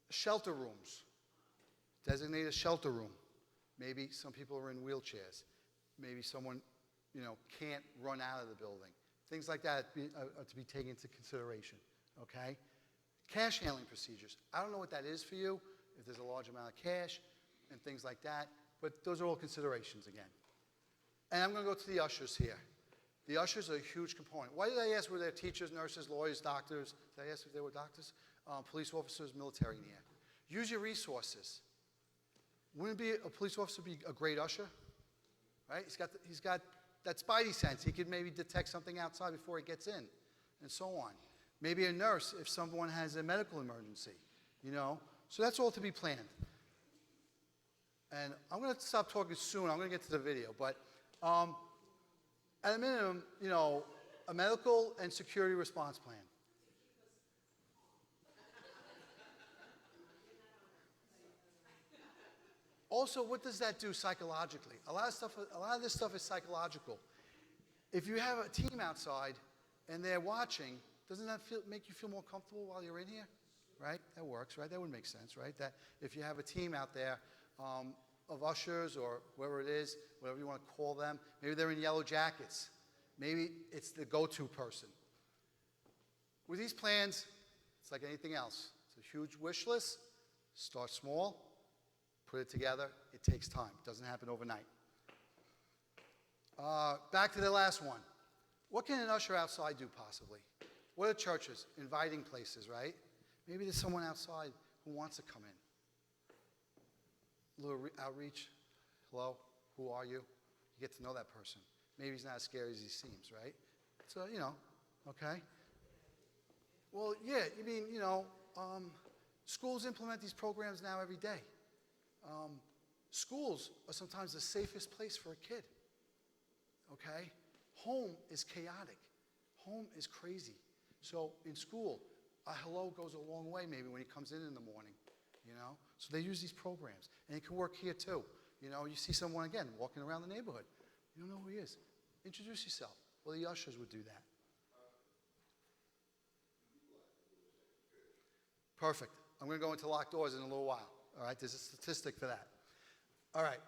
Shelter rooms. Designate a shelter room. Maybe some people are in wheelchairs. Maybe someone, you know, can't run out of the building. Things like that are to be taken into consideration. Okay? Cash handling procedures. I don't know what that is for you, if there's a large amount of cash and things like that, but those are all considerations again. And I'm going to go to the ushers here. The ushers are a huge component. Why did I ask were there teachers, nurses, lawyers, doctors? Did I ask if there were doctors? Police officers, military in here. Use your resources. Wouldn't a police officer be a great usher? Right? He's got that spidey sense. He could maybe detect something outside before he gets in, and so on. Maybe a nurse if someone has a medical emergency, you know. So that's all to be planned. And I'm going to stop talking soon. I'm going to get to the video. But at a minimum, you know, a medical and security response plan. Also, what does that do psychologically? A lot of this stuff is psychological. If you have a team outside and they're watching, doesn't that make you feel more comfortable while you're in here? Right? That works, right? That would make sense, right? That if you have a team out there of ushers or whoever it is, whatever you want to call them, maybe they're in yellow jackets. Maybe it's the go-to person. With these plans, it's like anything else. It's a huge wish list. Start small. Put it together. It takes time. It doesn't happen overnight. Back to the last one. What can an usher outside do possibly? What are churches? Inviting places, right? Maybe there's someone outside who wants to come in. A little outreach. Hello, who are you? You get to know that person. Maybe he's not as scary as he seems, right? So, you know, okay. Well, yeah, you mean, you know, schools implement these programs now every day. Schools are sometimes the safest place for a kid, okay? Home is chaotic. Home is crazy. So in school, a hello goes a long way maybe when he comes in the morning, you know? So they use these programs. And it can work here too. You know, you see someone, again, walking around the neighborhood. You don't know who he is. Introduce yourself. Well, the ushers would do that. Perfect. I'm going to go into locked doors in a little while. All right, there's a statistic for that. All right.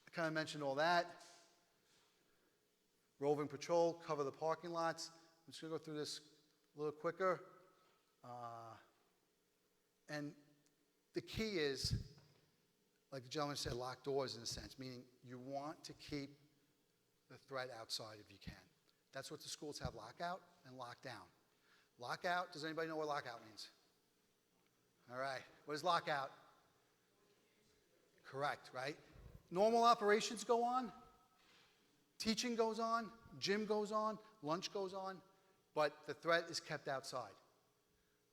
I kind of mentioned all that. Roving patrol, cover the parking lots. I'm just going to go through this a little quicker. And the key is, like the gentleman said, locked doors in a sense, meaning you want to keep the threat outside if you can. That's what the schools have, lockout and lockdown. Lockout, does anybody know what lockout means? All right, what is lockout? Correct, right? Normal operations go on, teaching goes on, gym goes on, lunch goes on. but the threat is kept outside.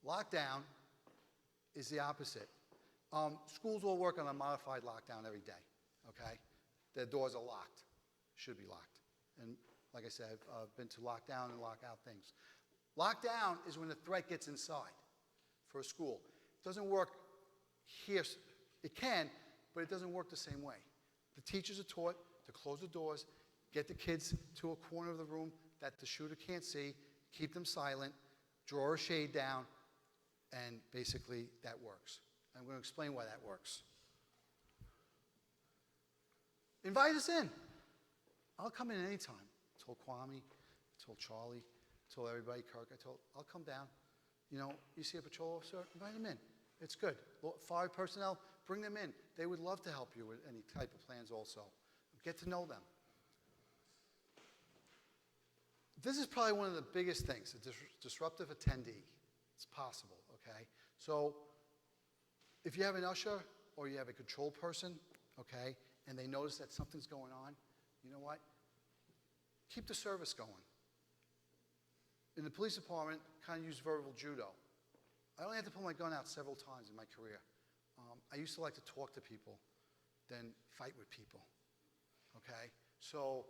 Lockdown is the opposite. Schools all work on a modified lockdown every day, okay? Their doors are locked, should be locked. And like I said, I've been to lockdown and lockout things. Lockdown is when the threat gets inside for a school. It doesn't work here. It can, but it doesn't work the same way. The teachers are taught to close the doors, get the kids to a corner of the room that the shooter can't see, keep them silent, draw a shade down, and basically that works. I'm going to explain why that works. Invite us in. I'll come in anytime. I told Kwame, I told Charlie, I told everybody, Kirk, I'll come down. You know, you see a patrol officer, invite him in. It's good. Fire personnel, bring them in. They would love to help you with any type of plans also. Get to know them. This is probably one of the biggest things, a disruptive attendee. It's possible, okay? So if you have an usher or you have a control person, okay, and they notice that something's going on, you know what? Keep the service going. In the police department, kind of use verbal judo. I only had to pull my gun out several times in my career. I used to like to talk to people than fight with people, okay? So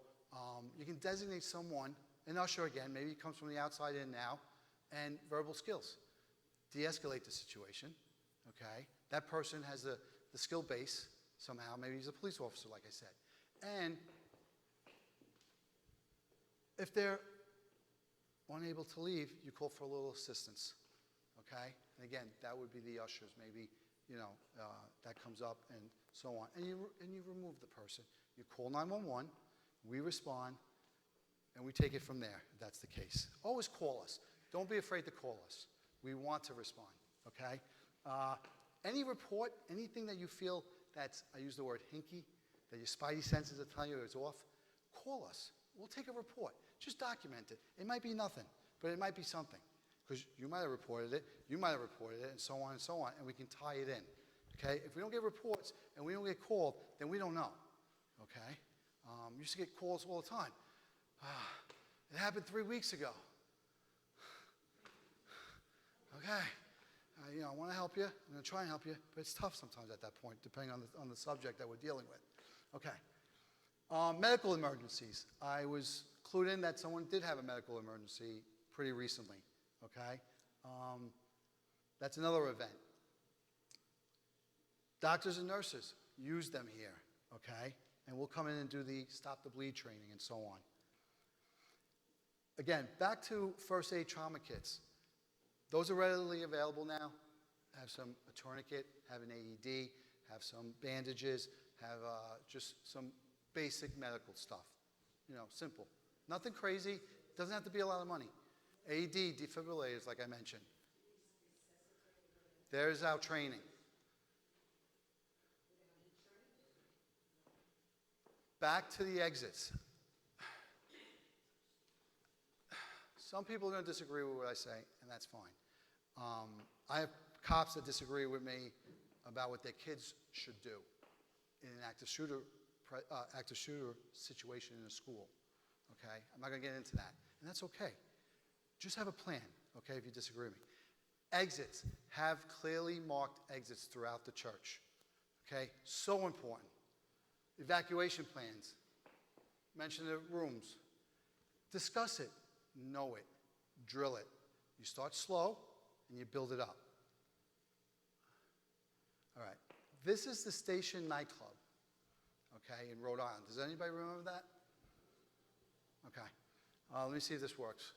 you can designate someone, an usher again, maybe he comes from the outside in now, and verbal skills. De-escalate the situation, okay? That person has the skill base somehow. Maybe he's a police officer, like I said. And if they're unable to leave, you call for a little assistance, okay? And again, that would be the ushers. Maybe, you know, that comes up and so on. And you remove the person. You call 911, we respond, and we take it from there, if that's the case. Always call us. Don't be afraid to call us. We want to respond, okay? Any report, anything that you feel that's, I use the word hinky, that your spidey senses are telling you it's off, call us. We'll take a report. Just document it. It might be nothing, but it might be something. Because you might have reported it, you might have reported it, and so on, and we can tie it in, okay? If we don't get reports and we don't get called, then we don't know, okay? Used to get calls all the time. It happened 3 weeks ago. Okay, you know, I want to help you. I'm going to try and help you, but it's tough sometimes at that point, depending on the subject that we're dealing with. Okay. Medical emergencies. I was clued in that someone did have a medical emergency pretty recently. Okay, that's another event. Doctors and nurses, use them here. Okay, and we'll come in and do the stop the bleed training and so on. Again, back to first aid trauma kits. Those are readily available now. Have a tourniquet, have an AED, have some bandages, have just some basic medical stuff. You know, simple. Nothing crazy. Doesn't have to be a lot of money. AED, defibrillators, like I mentioned. There's our training. Back to the exits. Some people are going to disagree with what I say, and that's fine. I have cops that disagree with me about what their kids should do in an active shooter situation in a school. Okay? I'm not going to get into that, and that's okay. Just have a plan, okay, if you disagree with me. Exits. Have clearly marked exits throughout the church. Okay? So important. Evacuation plans. Mention the rooms. Discuss it. Know it. Drill it. You start slow, and you build it up. All right. This is the Station Nightclub, okay, in Rhode Island. Does anybody remember that? Okay. Let me see if this works.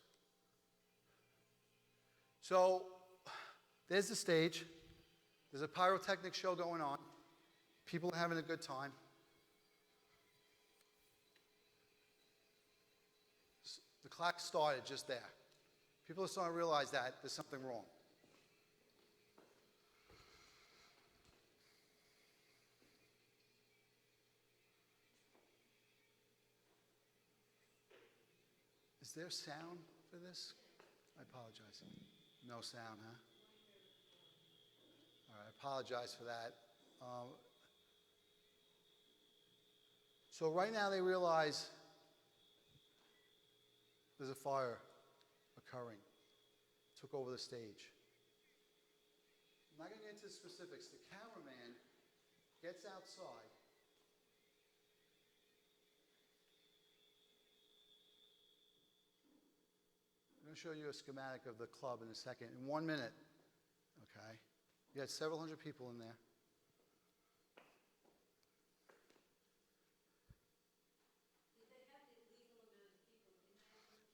So there's the stage. There's a pyrotechnic show going on. People are having a good time. The clock started just there. People are starting to realize that there's something wrong. Is there sound for this? I apologize. No sound, huh? All right, I apologize for that. So right now they realize there's a fire occurring. Took over the stage. I'm not going to get into the specifics. The cameraman gets outside. I'm going to show you a schematic of the club in a second, in 1 minute. Okay? You had several hundred people in there.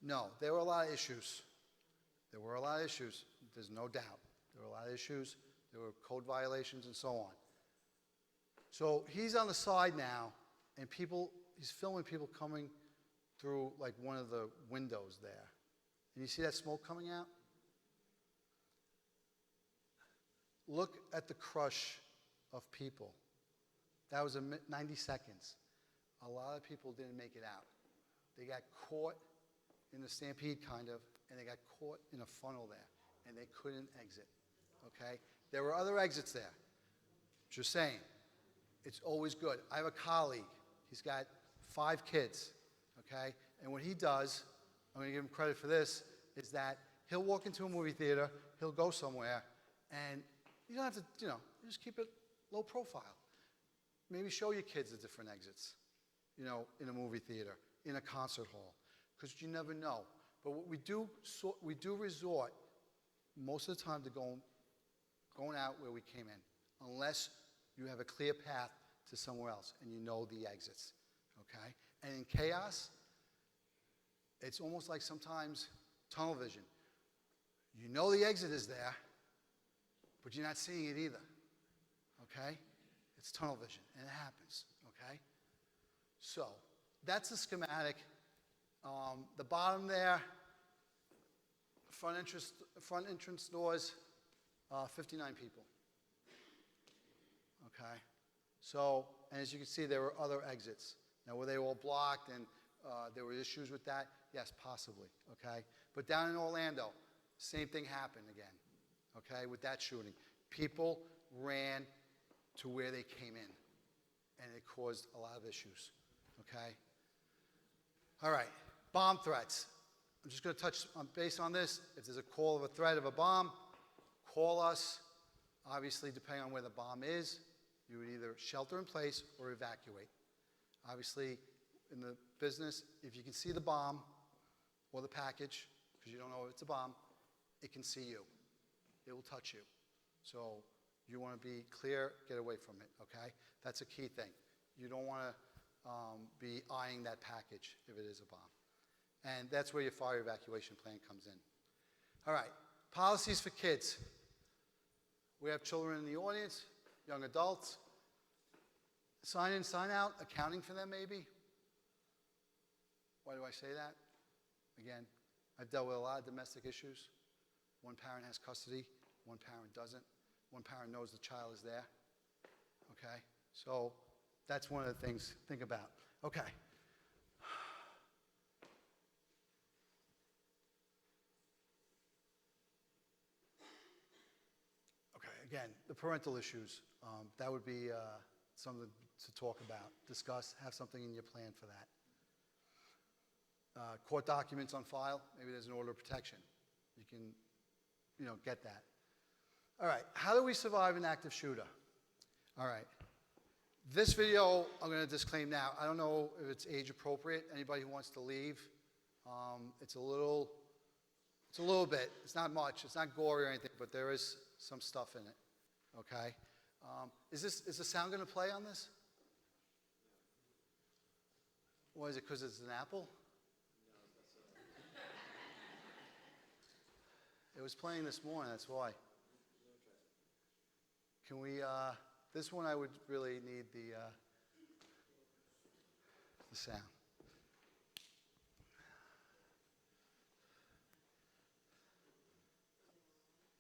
No, there were a lot of issues. There were a lot of issues. There's no doubt. There were a lot of issues. There were code violations and so on. So he's on the side now, and he's filming people coming through like one of the windows there. And you see that smoke coming out? Look at the crush of people. That was 90 seconds. A lot of people didn't make it out. They got caught in the stampede, kind of, and they got caught in a funnel there, and they couldn't exit, okay? There were other exits there. Just saying, it's always good. I have a colleague. He's got 5 kids, okay? And what he does, I'm going to give him credit for this, is that he'll walk into a movie theater, he'll go somewhere, and you don't have to, you just keep it low profile. Maybe show your kids the different exits, in a movie theater, in a concert hall, because you never know. But what we do resort most of the time to going out where we came in, unless you have a clear path to somewhere else and you know the exits, okay? And in chaos, it's almost like sometimes tunnel vision. You know the exit is there, but you're not seeing it either, okay? It's tunnel vision, and it happens, okay? So that's the schematic. The bottom there, front entrance doors, 59 people. Okay? So, and as you can see, there were other exits. Now, were they all blocked and there were issues with that? Yes, possibly. Okay? But down in Orlando, same thing happened again. Okay? With that shooting. People ran to where they came in, and it caused a lot of issues. Okay? All right. Bomb threats. I'm just going to touch base on this. If there's a call of a threat of a bomb, call us. Obviously, depending on where the bomb is, you would either shelter in place or evacuate. Obviously, in the business, if you can see the bomb or the package, because you don't know if it's a bomb, it can see you. It will touch you. So you want to be clear, get away from it, okay? That's a key thing. You don't want to be eyeing that package if it is a bomb. And that's where your fire evacuation plan comes in. All right, policies for kids. We have children in the audience, young adults. Sign in, sign out, accounting for them maybe. Why do I say that? Again, I've dealt with a lot of domestic issues. One parent has custody, one parent doesn't. One parent knows the child is there. Okay? So that's one of the things to think about. Okay. Okay, again, the parental issues, that would be something to talk about, discuss, have something in your plan for that. Court documents on file, maybe there's an order of protection. You can, get that. All right, how do we survive an active shooter? All right. This video, I'm going to disclaim now. I don't know if it's age appropriate. Anybody who wants to leave, it's a little bit. It's not much. It's not gory or anything, but there is some stuff in it. Okay. Is the sound going to play on this? What is it? Because it's an Apple? It was playing this morning. That's why. Can we? This one I would really need the sound.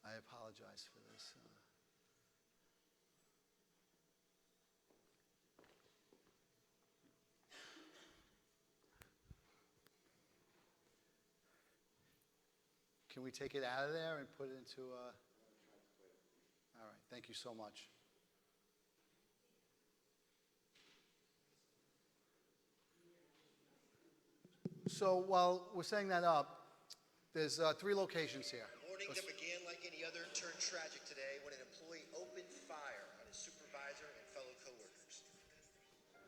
I apologize for this. Can we take it out of there and put it into a... All right, thank you so much. So while we're setting that up, There's 3 locations here. Morning that began like any other turned tragic today when an employee opened fire on his supervisor and fellow coworkers.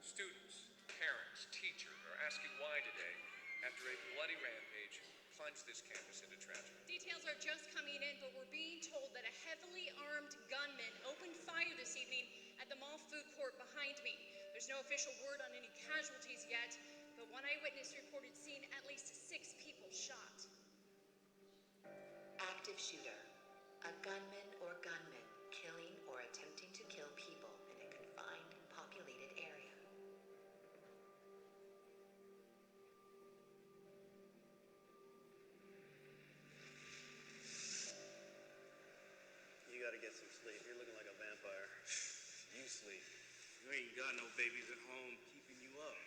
Students, parents, teachers are asking why today, after a bloody rampage, plunged this campus into tragedy. Details are just coming in, but we're being told that a heavily armed gunman opened fire this evening at the mall food court behind me. There's no official word on any casualties yet, but one eyewitness reported seeing at least 6 people shot. Active shooter. A gunman or gunmen killing or attempting to kill people in a confined, populated area. You gotta get some sleep. You're looking like a vampire. You sleep. You ain't got no babies at home keeping you up.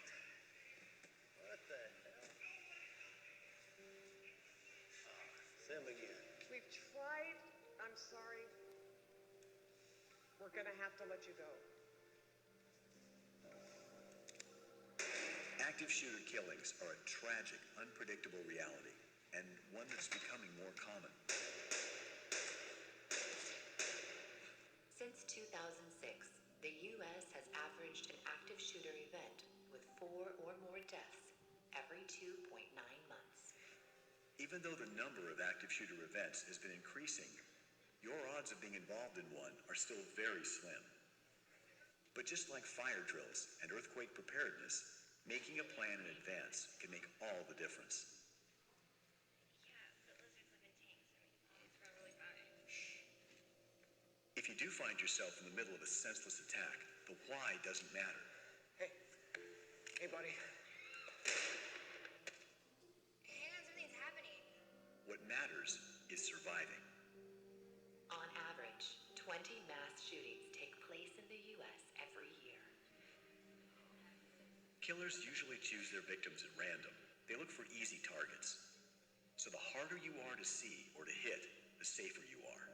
What the hell? Say 'em again. We've tried. I'm sorry. We're gonna have to let you go. Active shooter killings are a tragic, unpredictable reality, and one that's becoming more common. Since 2006, the U.S. has averaged an active shooter event with 4 or more deaths every 2.9 months. Even though the number of active shooter events has been increasing, your odds of being involved in one are still very slim. But just like fire drills and earthquake preparedness, making a plan in advance can make all the difference. If you do find yourself in the middle of a senseless attack, the why doesn't matter. Hey, buddy. Something's happening. What matters is surviving. On average, 20 mass shootings take place in the U.S. every year. Killers usually choose their victims at random. They look for easy targets. So the harder you are to see or to hit, the safer you are.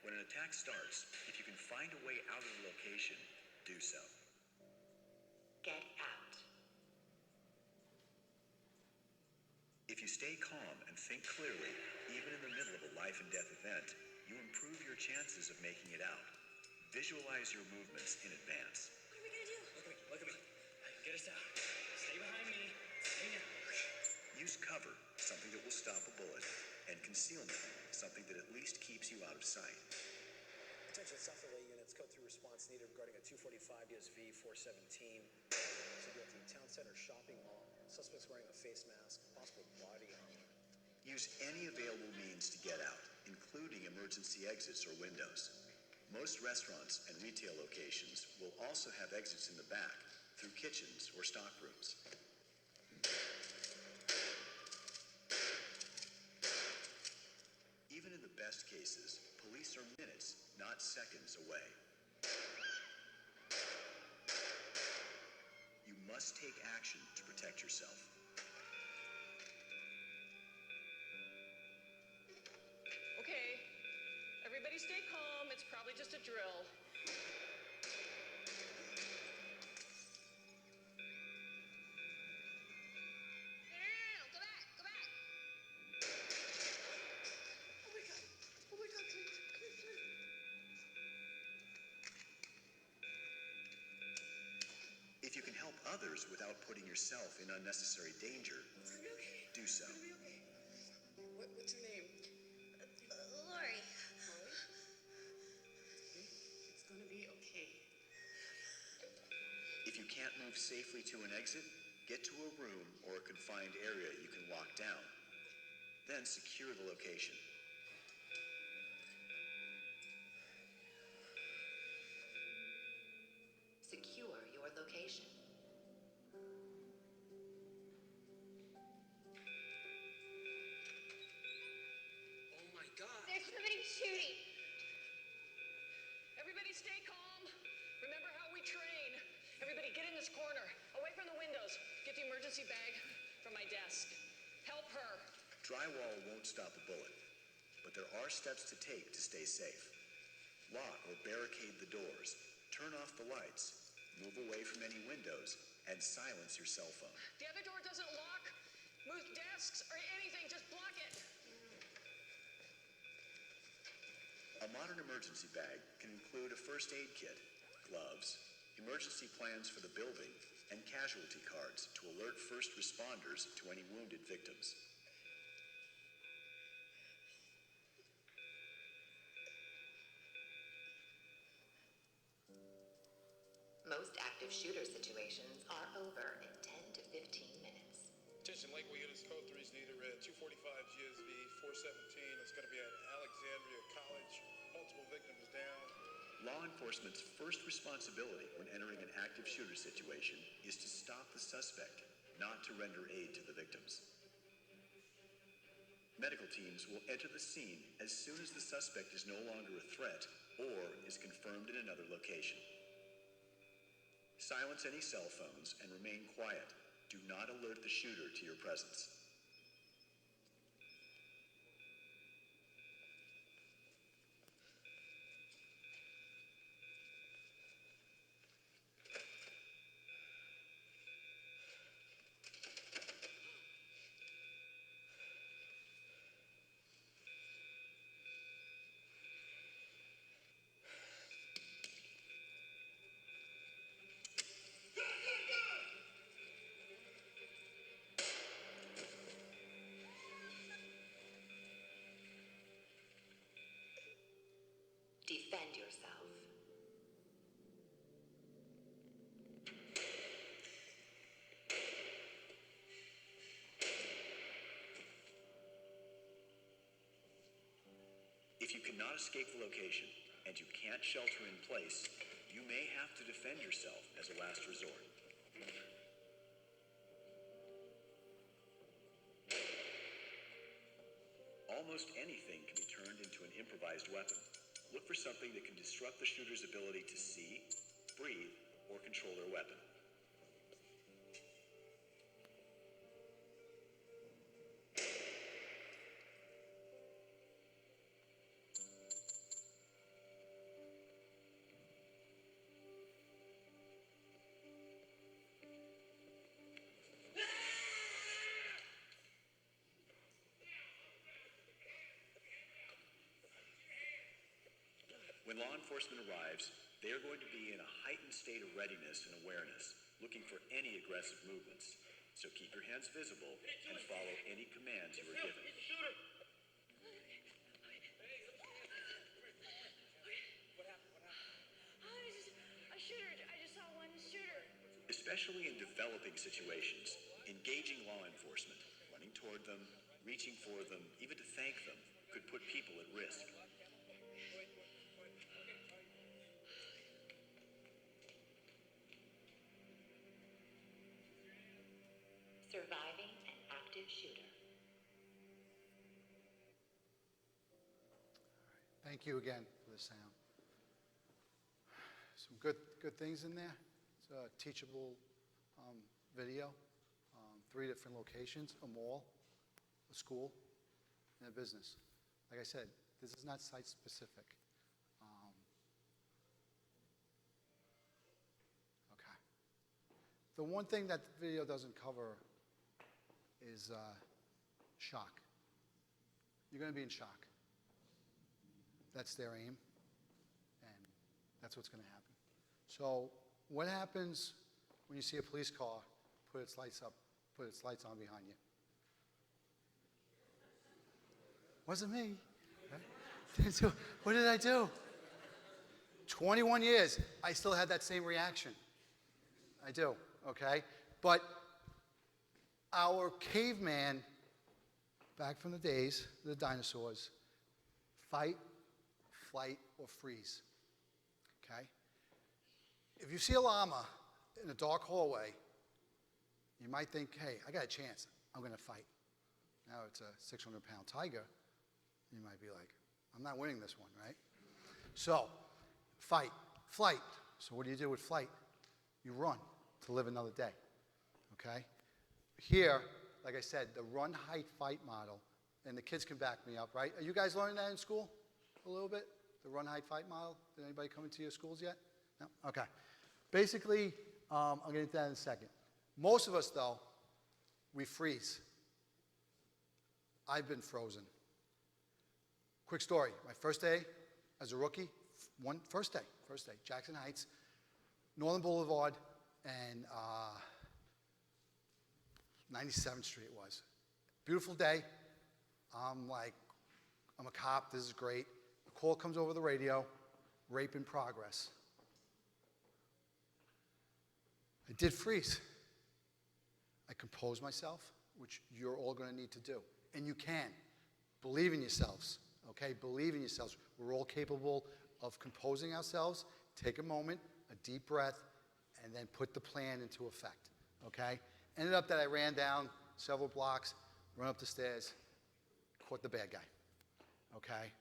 When an attack starts, if you can find a way out of the location, do so. Get out. If you stay calm and think clearly, even in the middle of a life and death event, you improve your chances of making it out. Visualize your movements in advance. What are we gonna do? Look at me. Get us out. Stay behind me. Stay now. Use cover, something that will stop a bullet, and concealment, something that at least keeps you out of sight. Attention South LA units, code 3 response needed regarding a 245 DSV 417. Should be at the town center shopping mall. Suspects wearing a face mask, possible body armor. Use any available means to get out, including emergency exits or windows. Most restaurants and retail locations will also have exits in the back, through kitchens or stock rooms. Even in the best cases, police are minutes, not seconds away. You must take action to protect yourself. Okay, everybody stay calm. It's probably just a drill. No, go back, go back. Oh my God, come here. If you can help others without putting yourself in unnecessary danger, do so. What's your name? Lori. It's gonna be okay. If you can't move safely to an exit, get to a room or a confined area you can lock down. Then secure the location. Secure your location. Oh my God. There's somebody shooting. Everybody stay calm. Remember how we train. Everybody get in this corner, away from the windows. Get the emergency bag from my desk. Help her. Drywall won't stop a bullet, but there are steps to take to stay safe. Lock or barricade the doors, turn off the lights, move away from any windows, and silence your cell phone. The other door doesn't lock. Move desks or anything, just block it. A modern emergency bag can include a first aid kit, gloves, emergency plans for the building, and casualty cards to alert first responders to any wounded victims. Most active shooter situations are over in 10 to 15 minutes. Attention Lakeway units, code 3 is needed red. 245 GSV 417. It's going to be at Alexandria College. Multiple victims down. Law enforcement's first responsibility when entering an active shooter situation is to stop the suspect, not to render aid to the victims. Medical teams will enter the scene as soon as the suspect is no longer a threat or is confirmed in another location. Silence any cell phones and remain quiet. Do not alert the shooter to your presence. Defend yourself. If you cannot escape the location and you can't shelter in place, you may have to defend yourself as a last resort. Almost anything can be turned into an improvised weapon. Look for something that can disrupt the shooter's ability to see, breathe, or control their weapon. When law enforcement arrives, they are going to be in a heightened state of readiness and awareness, looking for any aggressive movements. So keep your hands visible and follow any commands you are given. I just saw one shooter. Especially in developing situations, engaging law enforcement, running toward them, reaching for them, even to thank them, could put people at risk. Surviving an active shooter. Thank you again for the sound. Some good things in there. It's a teachable video. 3 different locations, a mall, a school, and a business. Like I said, this is not site-specific. Okay. The one thing that the video doesn't cover is shock. You're going to be in shock. That's their aim, and that's what's going to happen. So what happens when you see a police car put its lights up, put its lights on behind you? Wasn't me. So what did I do? 21 years, I still had that same reaction. I do, okay? But our caveman, back from the days of the dinosaurs, fight, flight, or freeze, okay? If you see a llama in a dark hallway, you might think, hey, I got a chance. I'm going to fight. Now it's a 600-pound tiger. You might be like, I'm not winning this one, right? So, fight, flight. So what do you do with flight? You run to live another day, okay? Here, like I said, the run, hide, fight model, and the kids can back me up, right? Are you guys learning that in school a little bit? The run, hide, fight model? Did anybody come into your schools yet? No? Okay. Basically, I'll get into that in a second. Most of us, though, we freeze. I've been frozen. Quick story. My first day as a rookie, first day, Jackson Heights, Northern Boulevard, and 97th Street it was. Beautiful day. I'm like, I'm a cop, this is great. A call comes over the radio, rape in progress. I did freeze. I composed myself, which you're all going to need to do. And you can. Believe in yourselves, okay? Believe in yourselves. We're all capable of composing ourselves. Take a moment, a deep breath, and then put the plan into effect, okay? Ended up that I ran down several blocks, run up the stairs, caught the bad guy, okay?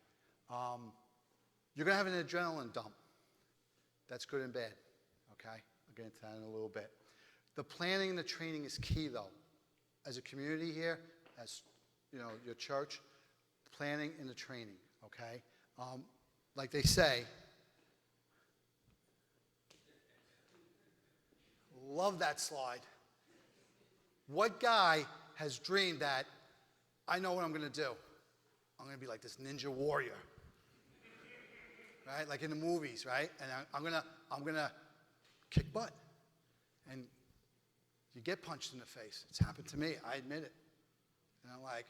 You're going to have an adrenaline dump. That's good and bad, okay? I'll get into that in a little bit. The planning and the training is key, though. As a community here, as your church, planning and the training, okay? Like they say, love that slide. What guy has dreamed that I know what I'm going to do? I'm going to be like this ninja warrior, right? Like in the movies, right? And I'm gonna kick butt, and you get punched in the face. It's happened to me. I admit it. And I'm like,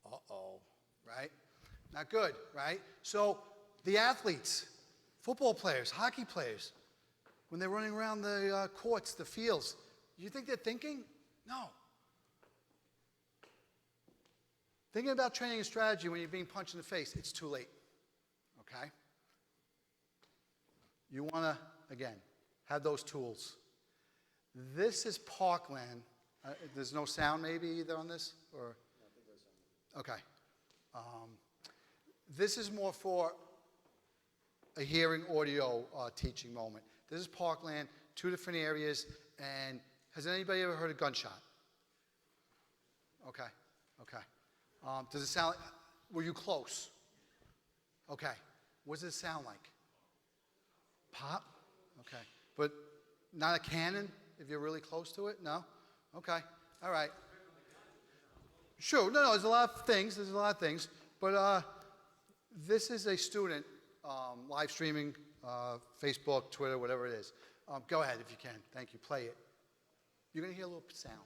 uh-oh, right? Not good, right? So the athletes, football players, hockey players, when they're running around the courts, the fields, you think they're thinking? No. Thinking about training and strategy when you're being punched in the face, it's too late, okay? You want to, again, have those tools. This is parkland. There's no sound maybe either on this? Or? No, I think there's sound. Okay. This is more for a hearing audio teaching moment. This is parkland, 2 different areas, and has anybody ever heard a gunshot? Okay, okay. Does it sound like, were you close? Okay. What does it sound like? Pop? Okay. But not a cannon if you're really close to it? No? Okay. All right. Sure. No, there's a lot of things. But this is a student live streaming, Facebook, Twitter, whatever it is. Go ahead if you can. Thank you. Play it. You're going to hear a little sound.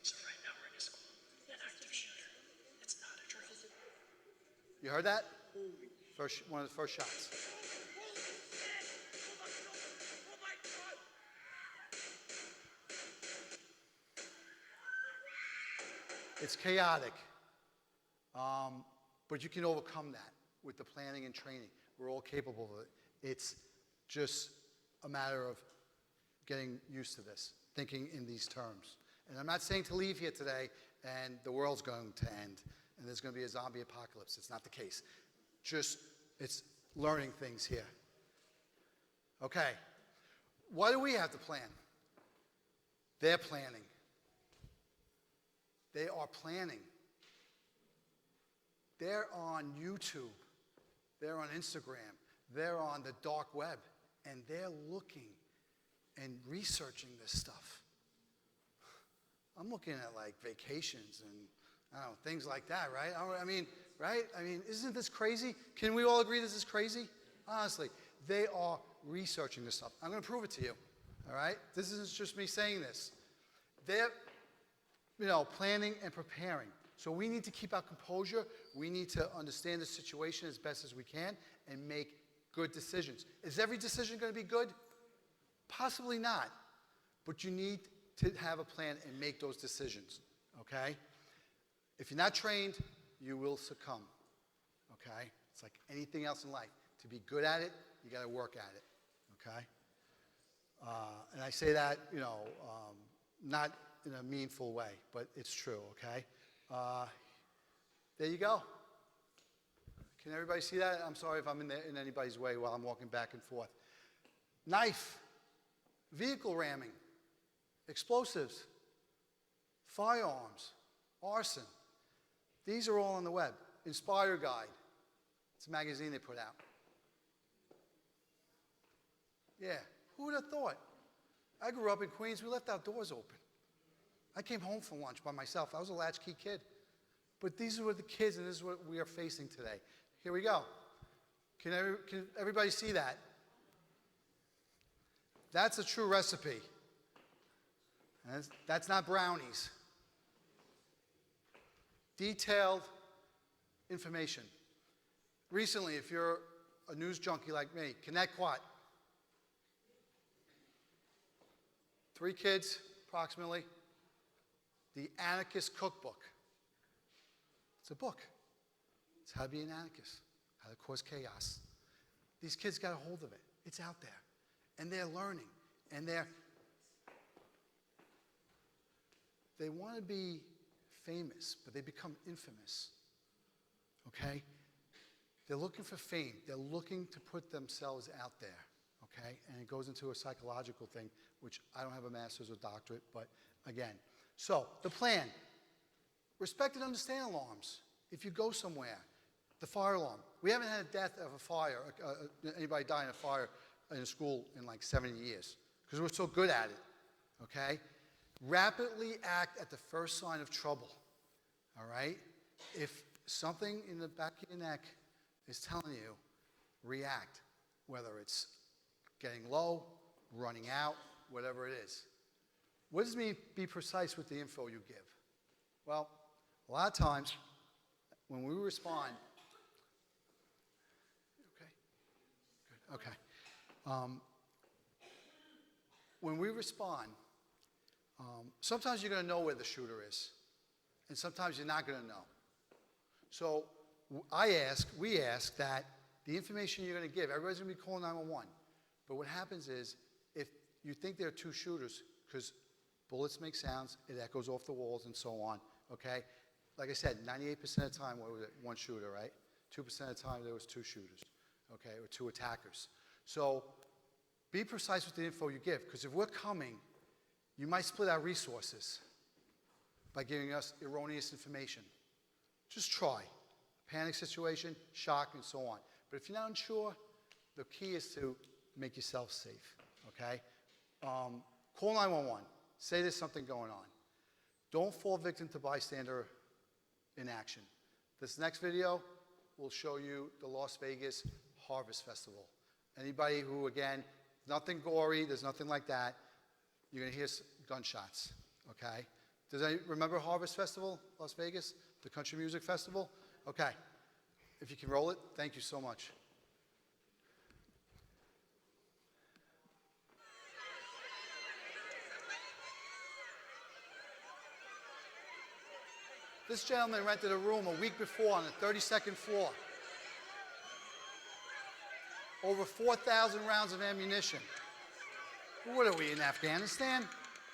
So right now we're in a school. An active shooter. It's not a drill. You heard that? One of the first shots. It's chaotic, but you can overcome that with the planning and training. We're all capable of it. It's just a matter of getting used to this, thinking in these terms. And I'm not saying to leave here today and the world's going to end and there's going to be a zombie apocalypse. It's not the case. Just, it's learning things here. Okay. Why do we have to plan? They're planning. They are planning. They're on YouTube. They're on Instagram. They're on the dark web. And they're looking and researching this stuff. I'm looking at like vacations and I don't know, things like that, right? I mean, right? I mean, isn't this crazy? Can we all agree this is crazy? Honestly, they are researching this stuff. I'm going to prove it to you, all right? This isn't just me saying this. They're, planning and preparing. So we need to keep our composure. We need to understand the situation as best as we can and make good decisions. Is every decision going to be good? Possibly not. But you need to have a plan and make those decisions, okay? If you're not trained, you will succumb, okay? It's like anything else in life. To be good at it, you got to work at it, okay? And I say that, not in a meaningful way, but it's true, okay? There you go. Can everybody see that? I'm sorry if I'm in anybody's way while I'm walking back and forth. Knife, vehicle ramming, explosives, firearms, arson. These are all on the web. Inspire Guide. It's a magazine they put out. Yeah. Who would have thought? I grew up in Queens. We left our doors open. I came home from lunch by myself. I was a latchkey kid. But these are the kids, and this is what we are facing today. Here we go. Can everybody see that? That's a true recipe. And that's not brownies. Detailed information. Recently, if you're a news junkie like me, connect what? 3 kids, approximately. The Anarchist Cookbook. It's a book. It's how to be an anarchist, how to cause chaos. These kids got a hold of it. It's out there. And they're learning. And they want to be famous, but they become infamous. Okay? They're looking for fame. They're looking to put themselves out there. Okay? And it goes into a psychological thing, which I don't have a master's or doctorate, but again. So, the plan. Respect and understand alarms. If you go somewhere, the fire alarm. We haven't had a death of a fire, anybody die in a fire in a school in like 70 years, because we're so good at it, okay? Rapidly act at the first sign of trouble, all right? If something in the back of your neck is telling you, react, whether it's getting low, running out, whatever it is. What does it mean, be precise with the info you give? Well, a lot of times, when we respond, okay? Good, okay. When we respond, sometimes you're going to know where the shooter is, and sometimes you're not going to know. So we ask that the information you're going to give, everybody's going to be calling 911. But what happens is, if you think there are 2 shooters, because bullets make sounds, it echoes off the walls and so on, okay? Like I said, 98% of the time, what was it? 1 shooter, right? 2% of the time, there was 2 shooters, okay, or 2 attackers. So be precise with the info you give, because if we're coming, you might split our resources by giving us erroneous information. Just try. Panic situation, shock, and so on. But if you're not unsure, the key is to make yourself safe, okay? Call 911. Say there's something going on. Don't fall victim to bystander inaction. This next video will show you the Las Vegas Harvest Festival. Anybody who, again, nothing gory, there's nothing like that, you're going to hear gunshots, okay? Does anybody remember Harvest Festival, Las Vegas? The country music festival? Okay. If you can roll it, thank you so much. This gentleman rented a room a week before on the 32nd floor. Over 4,000 rounds of ammunition. What are we, in Afghanistan?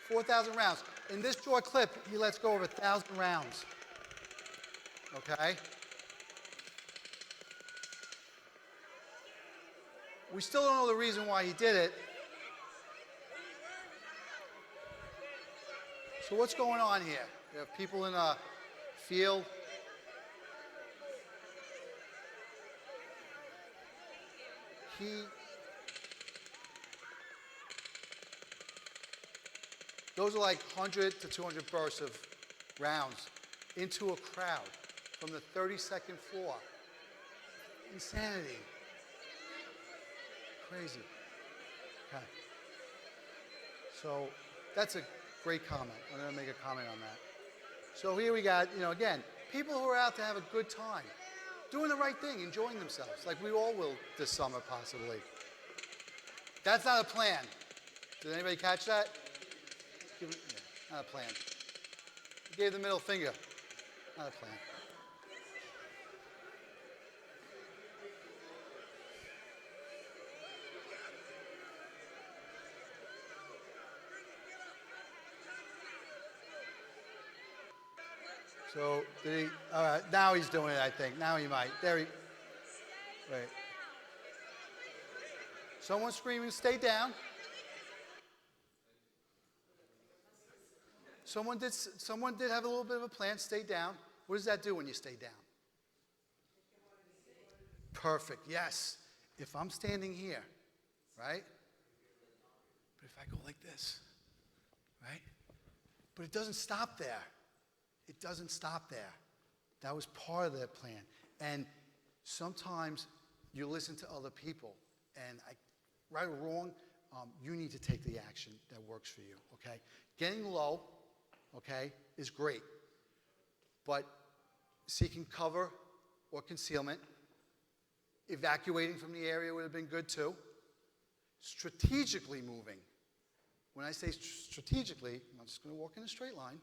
4,000 rounds. In this short clip, he lets go of 1,000 rounds. Okay? We still don't know the reason why he did it. So what's going on here? We have people in a field. Those are like 100 to 200 bursts of rounds into a crowd from the 32nd floor. Insanity. Crazy. Okay. So that's a great comment. I'm going to make a comment on that. So here we got, again, people who are out to have a good time, doing the right thing, enjoying themselves, like we all will this summer possibly. That's not a plan. Did anybody catch that? Not a plan. He gave the middle finger. Not a plan. So, all right, now he's doing it, I think. Now he might. Wait. Someone screaming, stay down. Someone did have a little bit of a plan, stay down. What does that do when you stay down? Perfect, yes. If I'm standing here, right? if I go like this, right? But it doesn't stop there. It doesn't stop there. That was part of their plan. And sometimes you listen to other people, and right or wrong, you need to take the action that works for you, okay? Getting low, okay, is great. But seeking cover or concealment, evacuating from the area would have been good too. Strategically moving. When I say strategically, I'm not just going to walk in a straight line.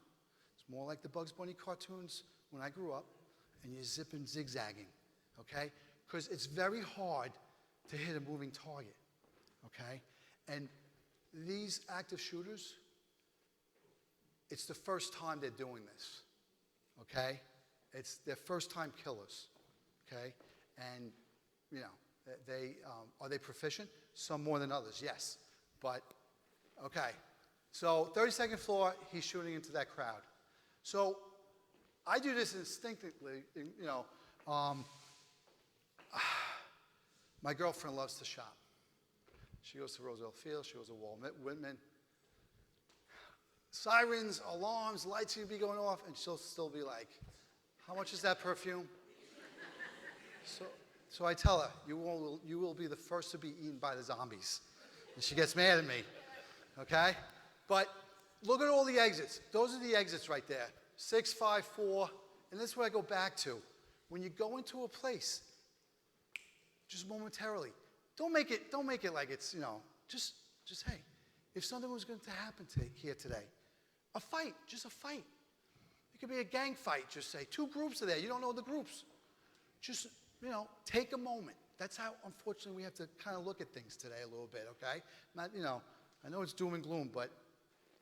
It's more like the Bugs Bunny cartoons when I grew up, and you're zipping, zigzagging, okay? Because it's very hard to hit a moving target, okay? And these active shooters, it's the first time they're doing this, okay? It's their first time killers, okay? And, you know, are they proficient? Some more than others, yes. But, okay. So 32nd floor, he's shooting into that crowd. So I do this instinctively, you know. My girlfriend loves to shop. She goes to Roosevelt Field, she goes to Walt Whitman. Sirens, alarms, lights will be going off, and she'll still be like, how much is that perfume? So I tell her, you will be the first to be eaten by the zombies. And she gets mad at me, okay? But look at all the exits. Those are the exits right there. 6, 5, 4, and this is what I go back to. When you go into a place, just momentarily, don't make it like it's, you know, just hey, if something was going to happen here today, a fight, just a fight. It could be a gang fight, just say. 2 groups are there, you don't know the groups. Just, you know, take a moment. That's how, unfortunately, we have to kind of look at things today a little bit, okay? Not, you know, I know it's doom and gloom, but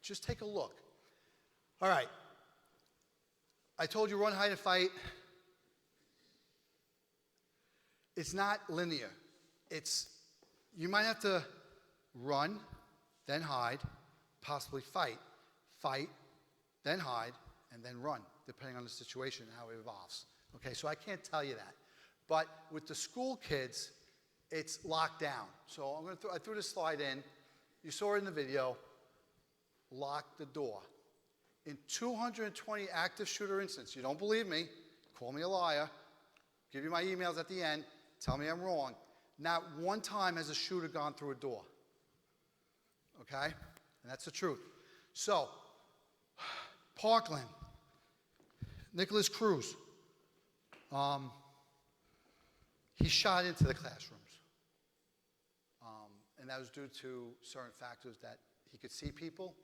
just take a look. All right. I told you run, hide, and fight. It's not linear. You might have to run, then hide, possibly fight, then hide, and then run, depending on the situation and how it evolves. Okay, so I can't tell you that. But with the school kids, it's locked down. So I threw this slide in. You saw it in the video. Lock the door. In 220 active shooter incidents, you don't believe me, call me a liar, give you my emails at the end, tell me I'm wrong. Not one time has a shooter gone through a door. Okay? And that's the truth. So, Parkland, Nicholas Cruz, he shot into the classrooms. And that was due to certain factors that he could see people,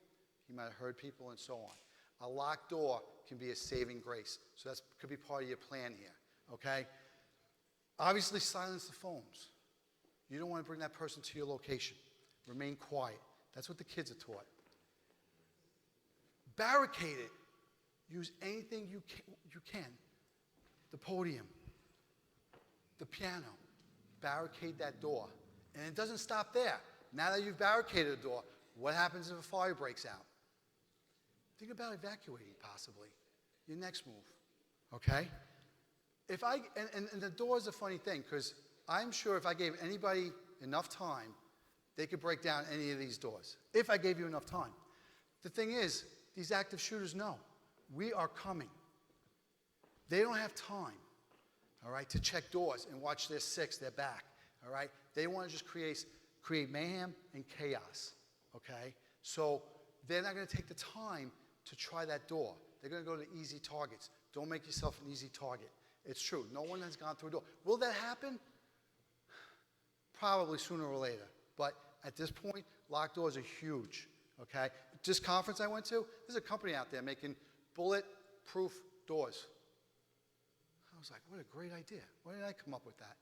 he might have heard people, and so on. A locked door can be a saving grace. So that could be part of your plan here, okay? Obviously, silence the phones. You don't want to bring that person to your location. Remain quiet. That's what the kids are taught. Barricade it. Use anything you can. The podium, the piano. Barricade that door. And it doesn't stop there. Now that you've barricaded the door, what happens if a fire breaks out? Think about evacuating, possibly. Your next move, okay? And the door is a funny thing, because I'm sure if I gave anybody enough time, they could break down any of these doors, if I gave you enough time. The thing is, these active shooters know, we are coming. They don't have time, all right, to check doors and watch their 6, their back, all right? They want to just create mayhem and chaos, okay? So they're not going to take the time to try that door. They're going to go to easy targets. Don't make yourself an easy target. It's true. No one has gone through a door. Will that happen? Probably sooner or later. But at this point, locked doors are huge, okay? This conference I went to, there's a company out there making bulletproof doors. I was like, what a great idea. Why didn't I come up with that?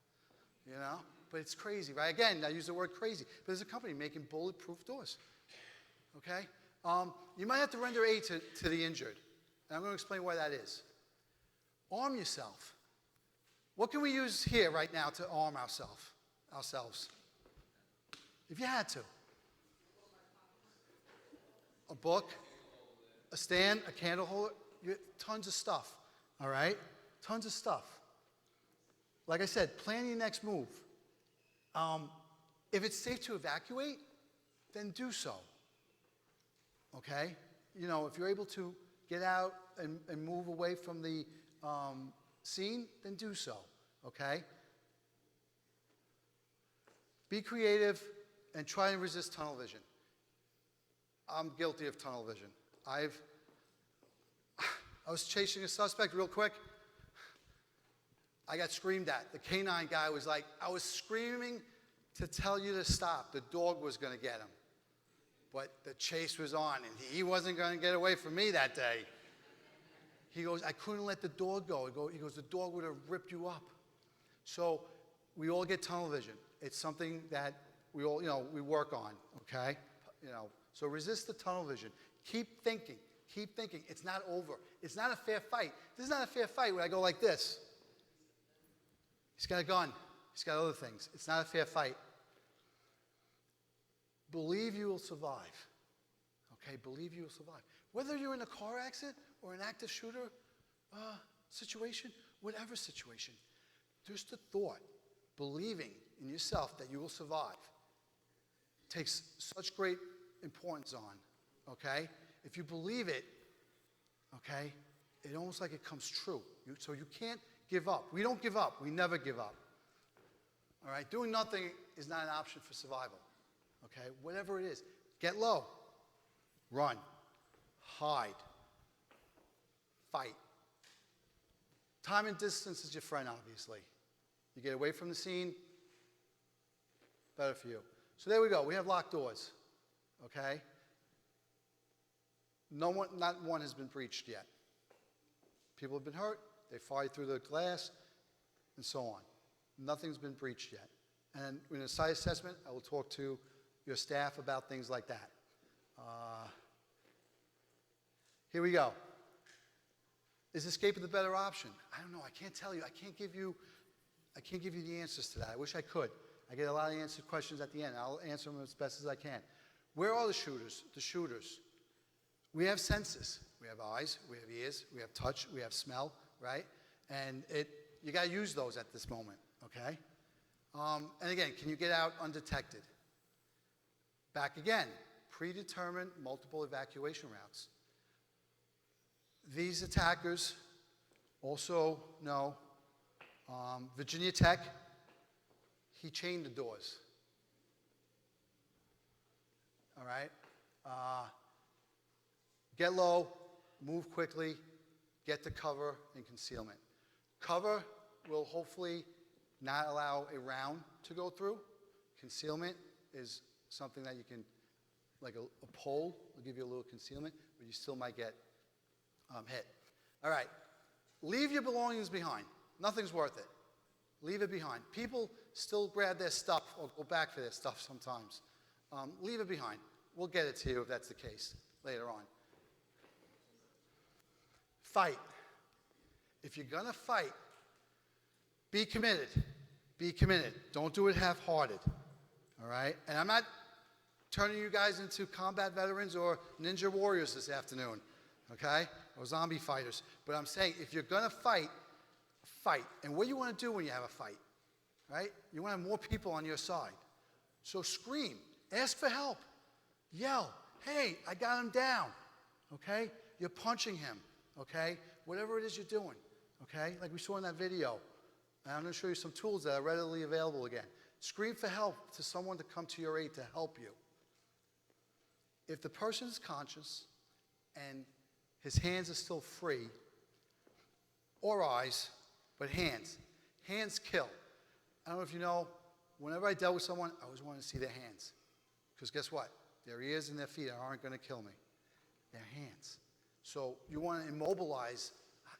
You know? But it's crazy, right? Again, I use the word crazy. But there's a company making bulletproof doors, okay? You might have to render aid to the injured. And I'm going to explain why that is. Arm yourself. What can we use here right now to arm ourselves? If you had to. A book, a stand, a candle holder, tons of stuff, all right? Tons of stuff. Like I said, plan your next move. If it's safe to evacuate, then do so. Okay? You know, if you're able to get out and move away from the scene, then do so. Okay? Be creative and try and resist tunnel vision. I'm guilty of tunnel vision. I was chasing a suspect real quick. I got screamed at. The canine guy was like, I was screaming to tell you to stop. The dog was going to get him. But the chase was on, and he wasn't going to get away from me that day. He goes, I couldn't let the dog go. He goes, the dog would have ripped you up. So we all get tunnel vision. It's something that we all, you know, we work on, okay? You know, so resist the tunnel vision. Keep thinking. Keep thinking. It's not over. It's not a fair fight. This is not a fair fight when I go like this. He's got a gun. He's got other things. It's not a fair fight. Believe you will survive. Okay, believe you will survive. Whether you're in a car accident or an active shooter situation, whatever situation, just the thought, believing in yourself that you will survive, takes such great importance on, okay? If you believe it, okay, it almost like it comes true. So you can't give up. We don't give up. We never give up. All right? Doing nothing is not an option for survival. Okay? Whatever it is. Get low. Run. Hide. Fight. Time and distance is your friend, obviously. You get away from the scene, better for you. So there we go. We have locked doors. Okay? Not one has been breached yet. People have been hurt. They fired through the glass, and so on. Nothing's been breached yet. And in a site assessment, I will talk to your staff about things like that. Here we go. Is escape the better option? I don't know. I can't tell you. I can't give you the answers to that. I wish I could. I get a lot of answered questions at the end. I'll answer them as best as I can. Where are the shooters? The shooters. We have senses. We have eyes, we have ears, we have touch, we have smell, right? And you got to use those at this moment, okay? And again, can you get out undetected? Back again, predetermined multiple evacuation routes. These attackers also know Virginia Tech, he chained the doors. All right? Get low, move quickly, get to cover and concealment. Cover will hopefully not allow a round to go through. Concealment is something that you can, like a pole will give you a little concealment, but you still might get hit. All right, leave your belongings behind. Nothing's worth it. Leave it behind. People still grab their stuff or go back for their stuff sometimes. Leave it behind. We'll get it to you if that's the case later on. Fight. If you're going to fight, be committed. Be committed. Don't do it half-hearted. All right? And I'm not turning you guys into combat veterans or ninja warriors this afternoon, okay? Or zombie fighters. But I'm saying if you're going to fight, fight. And what do you want to do when you have a fight? Right? You want to have more people on your side. So scream. Ask for help. Yell. Hey, I got him down. Okay? You're punching him. Okay? Whatever it is you're doing. Okay? Like we saw in that video. And I'm going to show you some tools that are readily available again. Scream for help to someone to come to your aid to help you. If the person is conscious and his hands are still free, or eyes, but hands. Hands kill. I don't know if you know, whenever I dealt with someone, I always wanted to see their hands. Because guess what? Their ears and their feet aren't going to kill me. Their hands. So you want to immobilize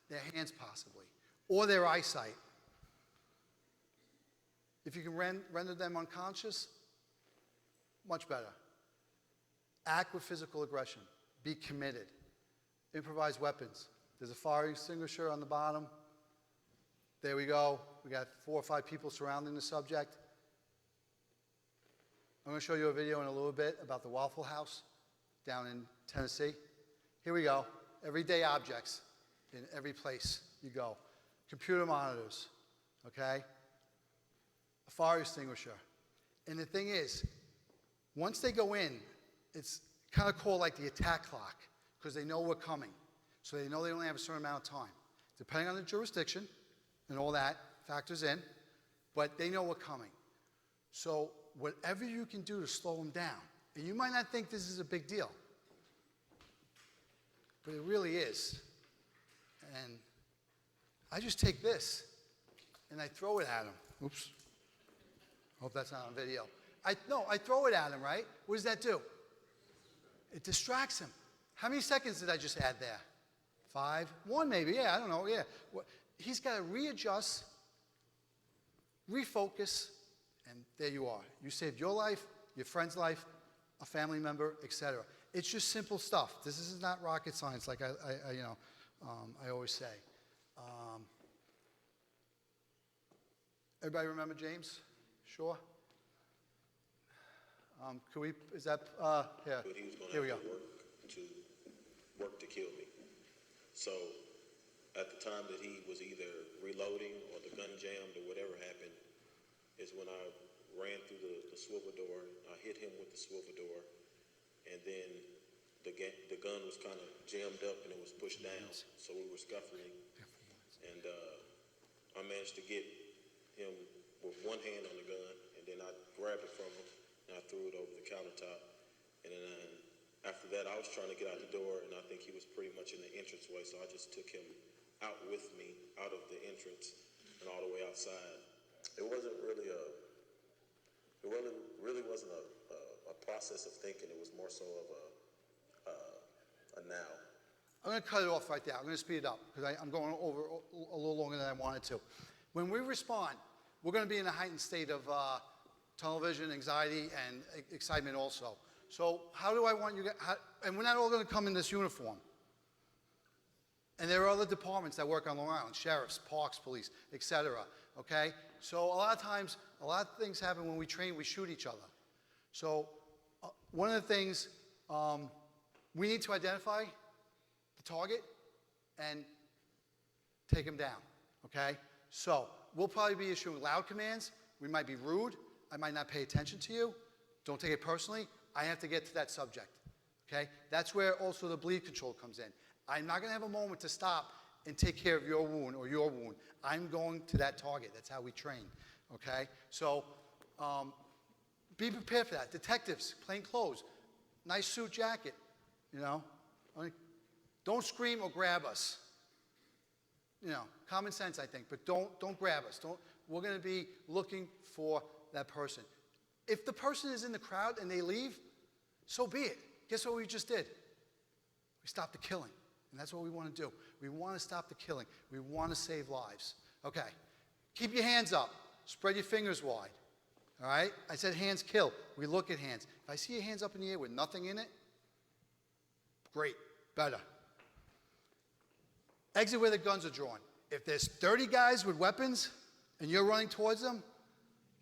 their hands possibly, or their eyesight. If you can render them unconscious, much better. Act with physical aggression. Be committed. Improvise weapons. There's a fire extinguisher on the bottom. There we go. We got 4 or 5 people surrounding the subject. I'm going to show you a video in a little bit about the Waffle House down in Tennessee. Here we go. Everyday objects in every place you go. Computer monitors, okay? A fire extinguisher. And the thing is, Once they go in, it's kind of called like the attack clock, because they know we're coming. So they know they only have a certain amount of time. Depending on the jurisdiction and all that factors in, but they know we're coming. So whatever you can do to slow them down, and you might not think this is a big deal, but it really is. And I just take this and I throw it at him. Oops. Hope that's not on video. I throw it at him, right? What does that do? It distracts him. How many seconds did I just add there? 5? 1 maybe, yeah, I don't know, yeah. He's got to readjust, refocus, and there you are. You saved your life, your friend's life, a family member, etc. It's just simple stuff. This is not rocket science, like I always say. Everybody remember James? Sure. Could we? Is that here? But he was going Here we to go. work to kill me. So at the time that he was either reloading or the gun jammed or whatever happened, is when I ran through the swivel door. I hit him with the swivel door, and then the gun was kind of jammed up and it was pushed down. So we were scuffling, and I managed to get him with one hand on the gun, and then I grabbed it from him and I threw it over the countertop. And then after that, I was trying to get out the door, and I think he was pretty much in the entranceway, so I just took him out with me, out of the entrance and all the way outside. It wasn't really wasn't a process of thinking. It was more so of a now. I'm going to cut it off right there. I'm going to speed it up because I'm going over a little longer than I wanted to. When we respond, we're going to be in a heightened state of tunnel vision, anxiety, and excitement also. So how do I want you guys, and we're not all going to come in this uniform. And there are other departments that work on Long Island, sheriffs, parks, police, etc. Okay? So a lot of times, a lot of things happen when we train, we shoot each other. So one of the things, we need to identify the target and take him down, okay? So we'll probably be issuing loud commands. We might be rude. I might not pay attention to you. Don't take it personally. I have to get to that subject, okay? That's where also the bleed control comes in. I'm not going to have a moment to stop and take care of your wound or your wound. I'm going to that target. That's how we train, okay? So be prepared for that. Detectives, plain clothes, nice suit jacket, you know? Don't scream or grab us. You know, common sense, I think, but don't grab us. We're going to be looking for that person. If the person is in the crowd and they leave, so be it. Guess what we just did? We stopped the killing. And that's what we want to do. We want to stop the killing. We want to save lives. Okay. Keep your hands up. Spread your fingers wide. All right? I said hands kill. We look at hands. If I see your hands up in the air with nothing in it, great. Better. Exit where the guns are drawn. If there's 30 guys with weapons and you're running towards them,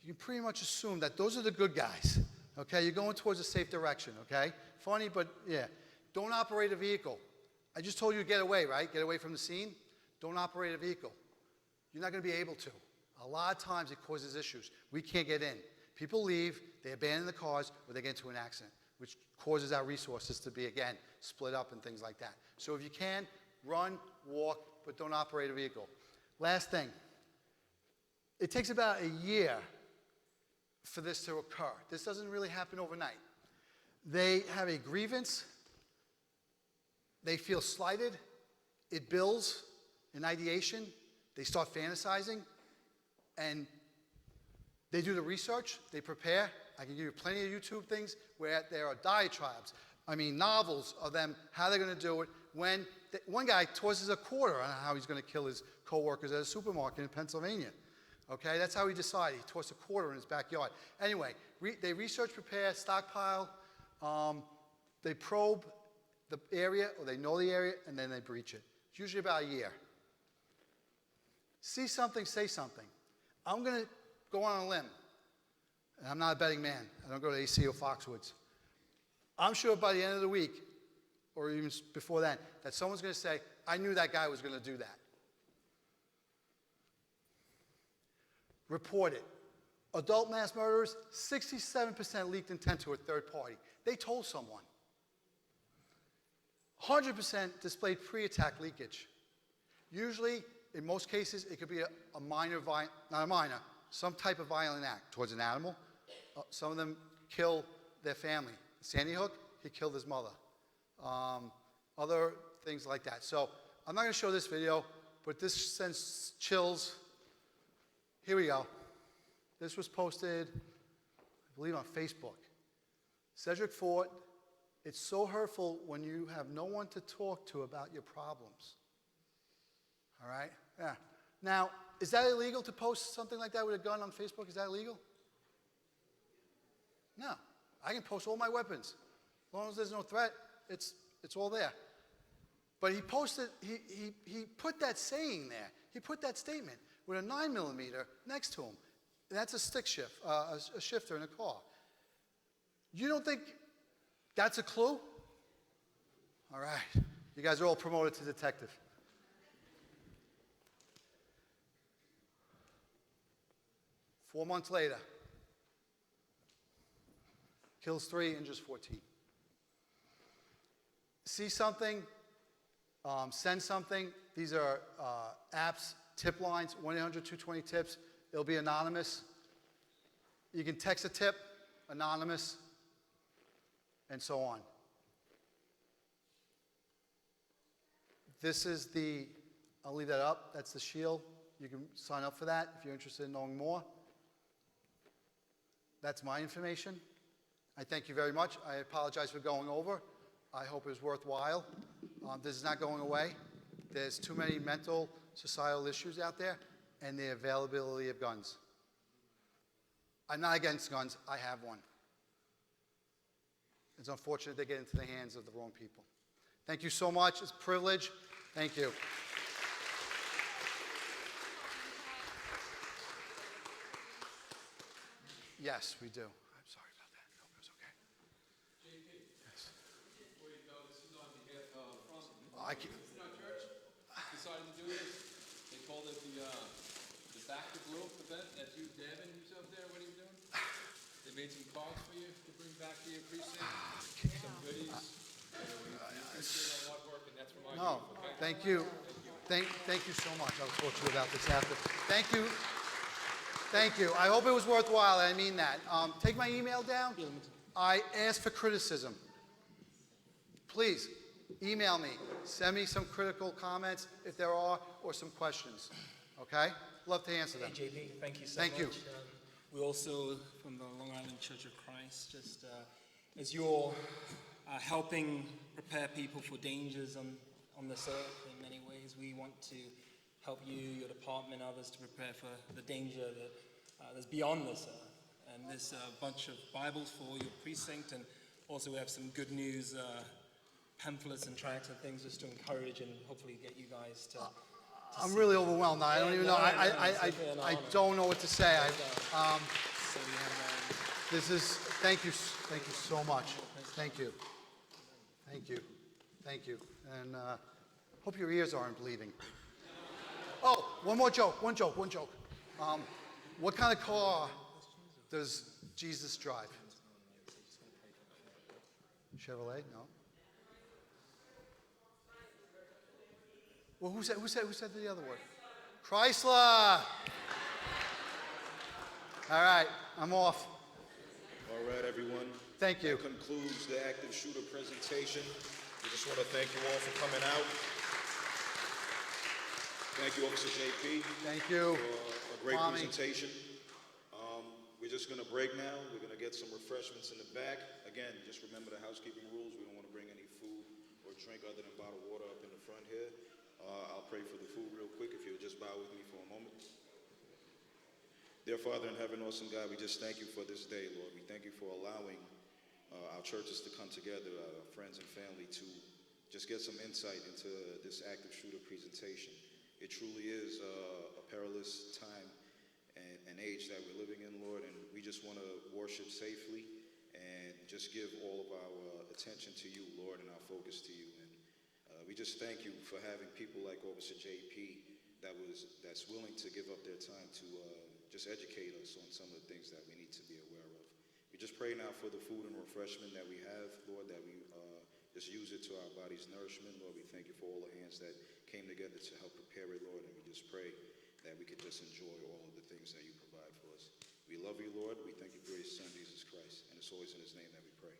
you can pretty much assume that those are the good guys. Okay? You're going towards a safe direction. Okay? Funny, but yeah. Don't operate a vehicle. I just told you to get away, right? Get away from the scene. Don't operate a vehicle. You're not going to be able to. A lot of times it causes issues. We can't get in. People leave, they abandon the cars, or they get into an accident, which causes our resources to be, again, split up and things like that. So if you can, run, walk, but don't operate a vehicle. Last thing. It takes about a year for this to occur. This doesn't really happen overnight. They have a grievance. They feel slighted. It builds an ideation. They start fantasizing. And they do the research. They prepare. I can give you plenty of YouTube things where there are diatribes. I mean, novels of them, how they're going to do it. When one guy tosses a quarter on how he's going to kill his co-workers at a supermarket in Pennsylvania. Okay, that's how he decided. He tossed a quarter in his backyard. Anyway, they research, prepare, stockpile. They probe the area, or they know the area, and then they breach it. It's usually about a year. See something, say something. I'm going to go on a limb. And I'm not a betting man. I don't go to AC or Foxwoods. I'm sure by the end of the week, or even before then, that someone's going to say, I knew that guy was going to do that. Report it. Adult mass murderers, 67% leaked intent to a third party. They told someone. 100% displayed pre-attack leakage. Usually, in most cases, it could be a minor, not a minor, some type of violent act towards an animal. Some of them kill their family. Sandy Hook, he killed his mother. Other things like that. So I'm not going to show this video, but this sends chills. Here we go. This was posted, I believe, on Facebook. Cedric Fort, it's so hurtful when you have no one to talk to about your problems. All right? Yeah. Now, is that illegal to post something like that with a gun on Facebook? Is that illegal? No. I can post all my weapons. As long as there's no threat, it's all there. But he posted, he put that saying there. He put that statement with a 9mm next to him. That's a stick shift, a shifter in a car. You don't think that's a clue? All right. You guys are all promoted to detective. Four months later, kills 3, injures 14. See something, send something. These are apps, tip lines, 1-800-220-TIPS. It'll be anonymous. You can text a tip, anonymous, and so on. This is the, I'll leave that up. That's the shield. You can sign up for that if you're interested in knowing more. That's my information. I thank you very much. I apologize for going over. I hope it was worthwhile. This is not going away. There's too many mental, societal issues out there, and the availability of guns. I'm not against guns. I have one. It's unfortunate they get into the hands of the wrong people. Thank you so much. It's a privilege. Thank you. Yes, we do. I'm sorry about that. I hope it was okay. JP, yes. Before you go, this is on behalf of I can, our church. Decided to do this. They called it the Back to Blue event. That's you, Devin, who's up there. What are you doing? They made some cards for you to bring back to your precinct. Some goodies. We appreciate all hard work, and that's from our no, youth, okay? thank you. Thank you so much. I'll talk to you about this after. Thank you. Thank you. I hope it was worthwhile. I mean that. Take my email down. I ask for criticism. Please, email me. Send me some critical comments, if there are, or some questions. Okay? Love to answer them. Hey, JP, thank you so much. Thank you. We're also from the Long Island Church of Christ. Just as you're helping prepare people for dangers on this earth in many ways, we want to help you, your department, others to prepare for the danger that's beyond this earth. And there's a bunch of Bibles for your precinct, and also we have some good news pamphlets and tracts and things just to encourage and hopefully get you guys to I'm really overwhelmed now. I don't even know. I don't know what to say. This is, thank you so much. Thank you. And hope your ears aren't bleeding. Oh, one joke. What kind of car does Jesus drive? Chevrolet? No. Well, who said the other word? Chrysler. All right, I'm off. All right, everyone. Thank you. That concludes the active shooter presentation. We just want to thank you all for coming out. Thank you, Officer JP. Thank you. For a great presentation. We're just going to break now. We're going to get some refreshments in the back. Again, just remember the housekeeping rules. We don't want to bring any food or drink other than bottled water up in the front here. I'll pray for the food real quick if you'll just bow with me for a moment. Dear Father in heaven, awesome God, we just thank you for this day, Lord. We thank you for allowing our churches to come together, our friends and family, to just get some insight into this active shooter presentation. It truly is a perilous time and age that we're living in, Lord, and we just want to worship safely and just give all of our attention to you, Lord, and our focus to you. And we just thank you for having people like Officer JP that's willing to give up their time to just educate us on some of the things that we need to be aware of. We just pray now for the food and refreshment that we have, Lord, that we just use it to our body's nourishment. Lord, we thank you for all the hands that came together to help prepare it, Lord, and we just pray that we could just enjoy all of the things that you provide for us. We love you, Lord. We thank you for your Son, Jesus Christ, and it's always in his name that we pray.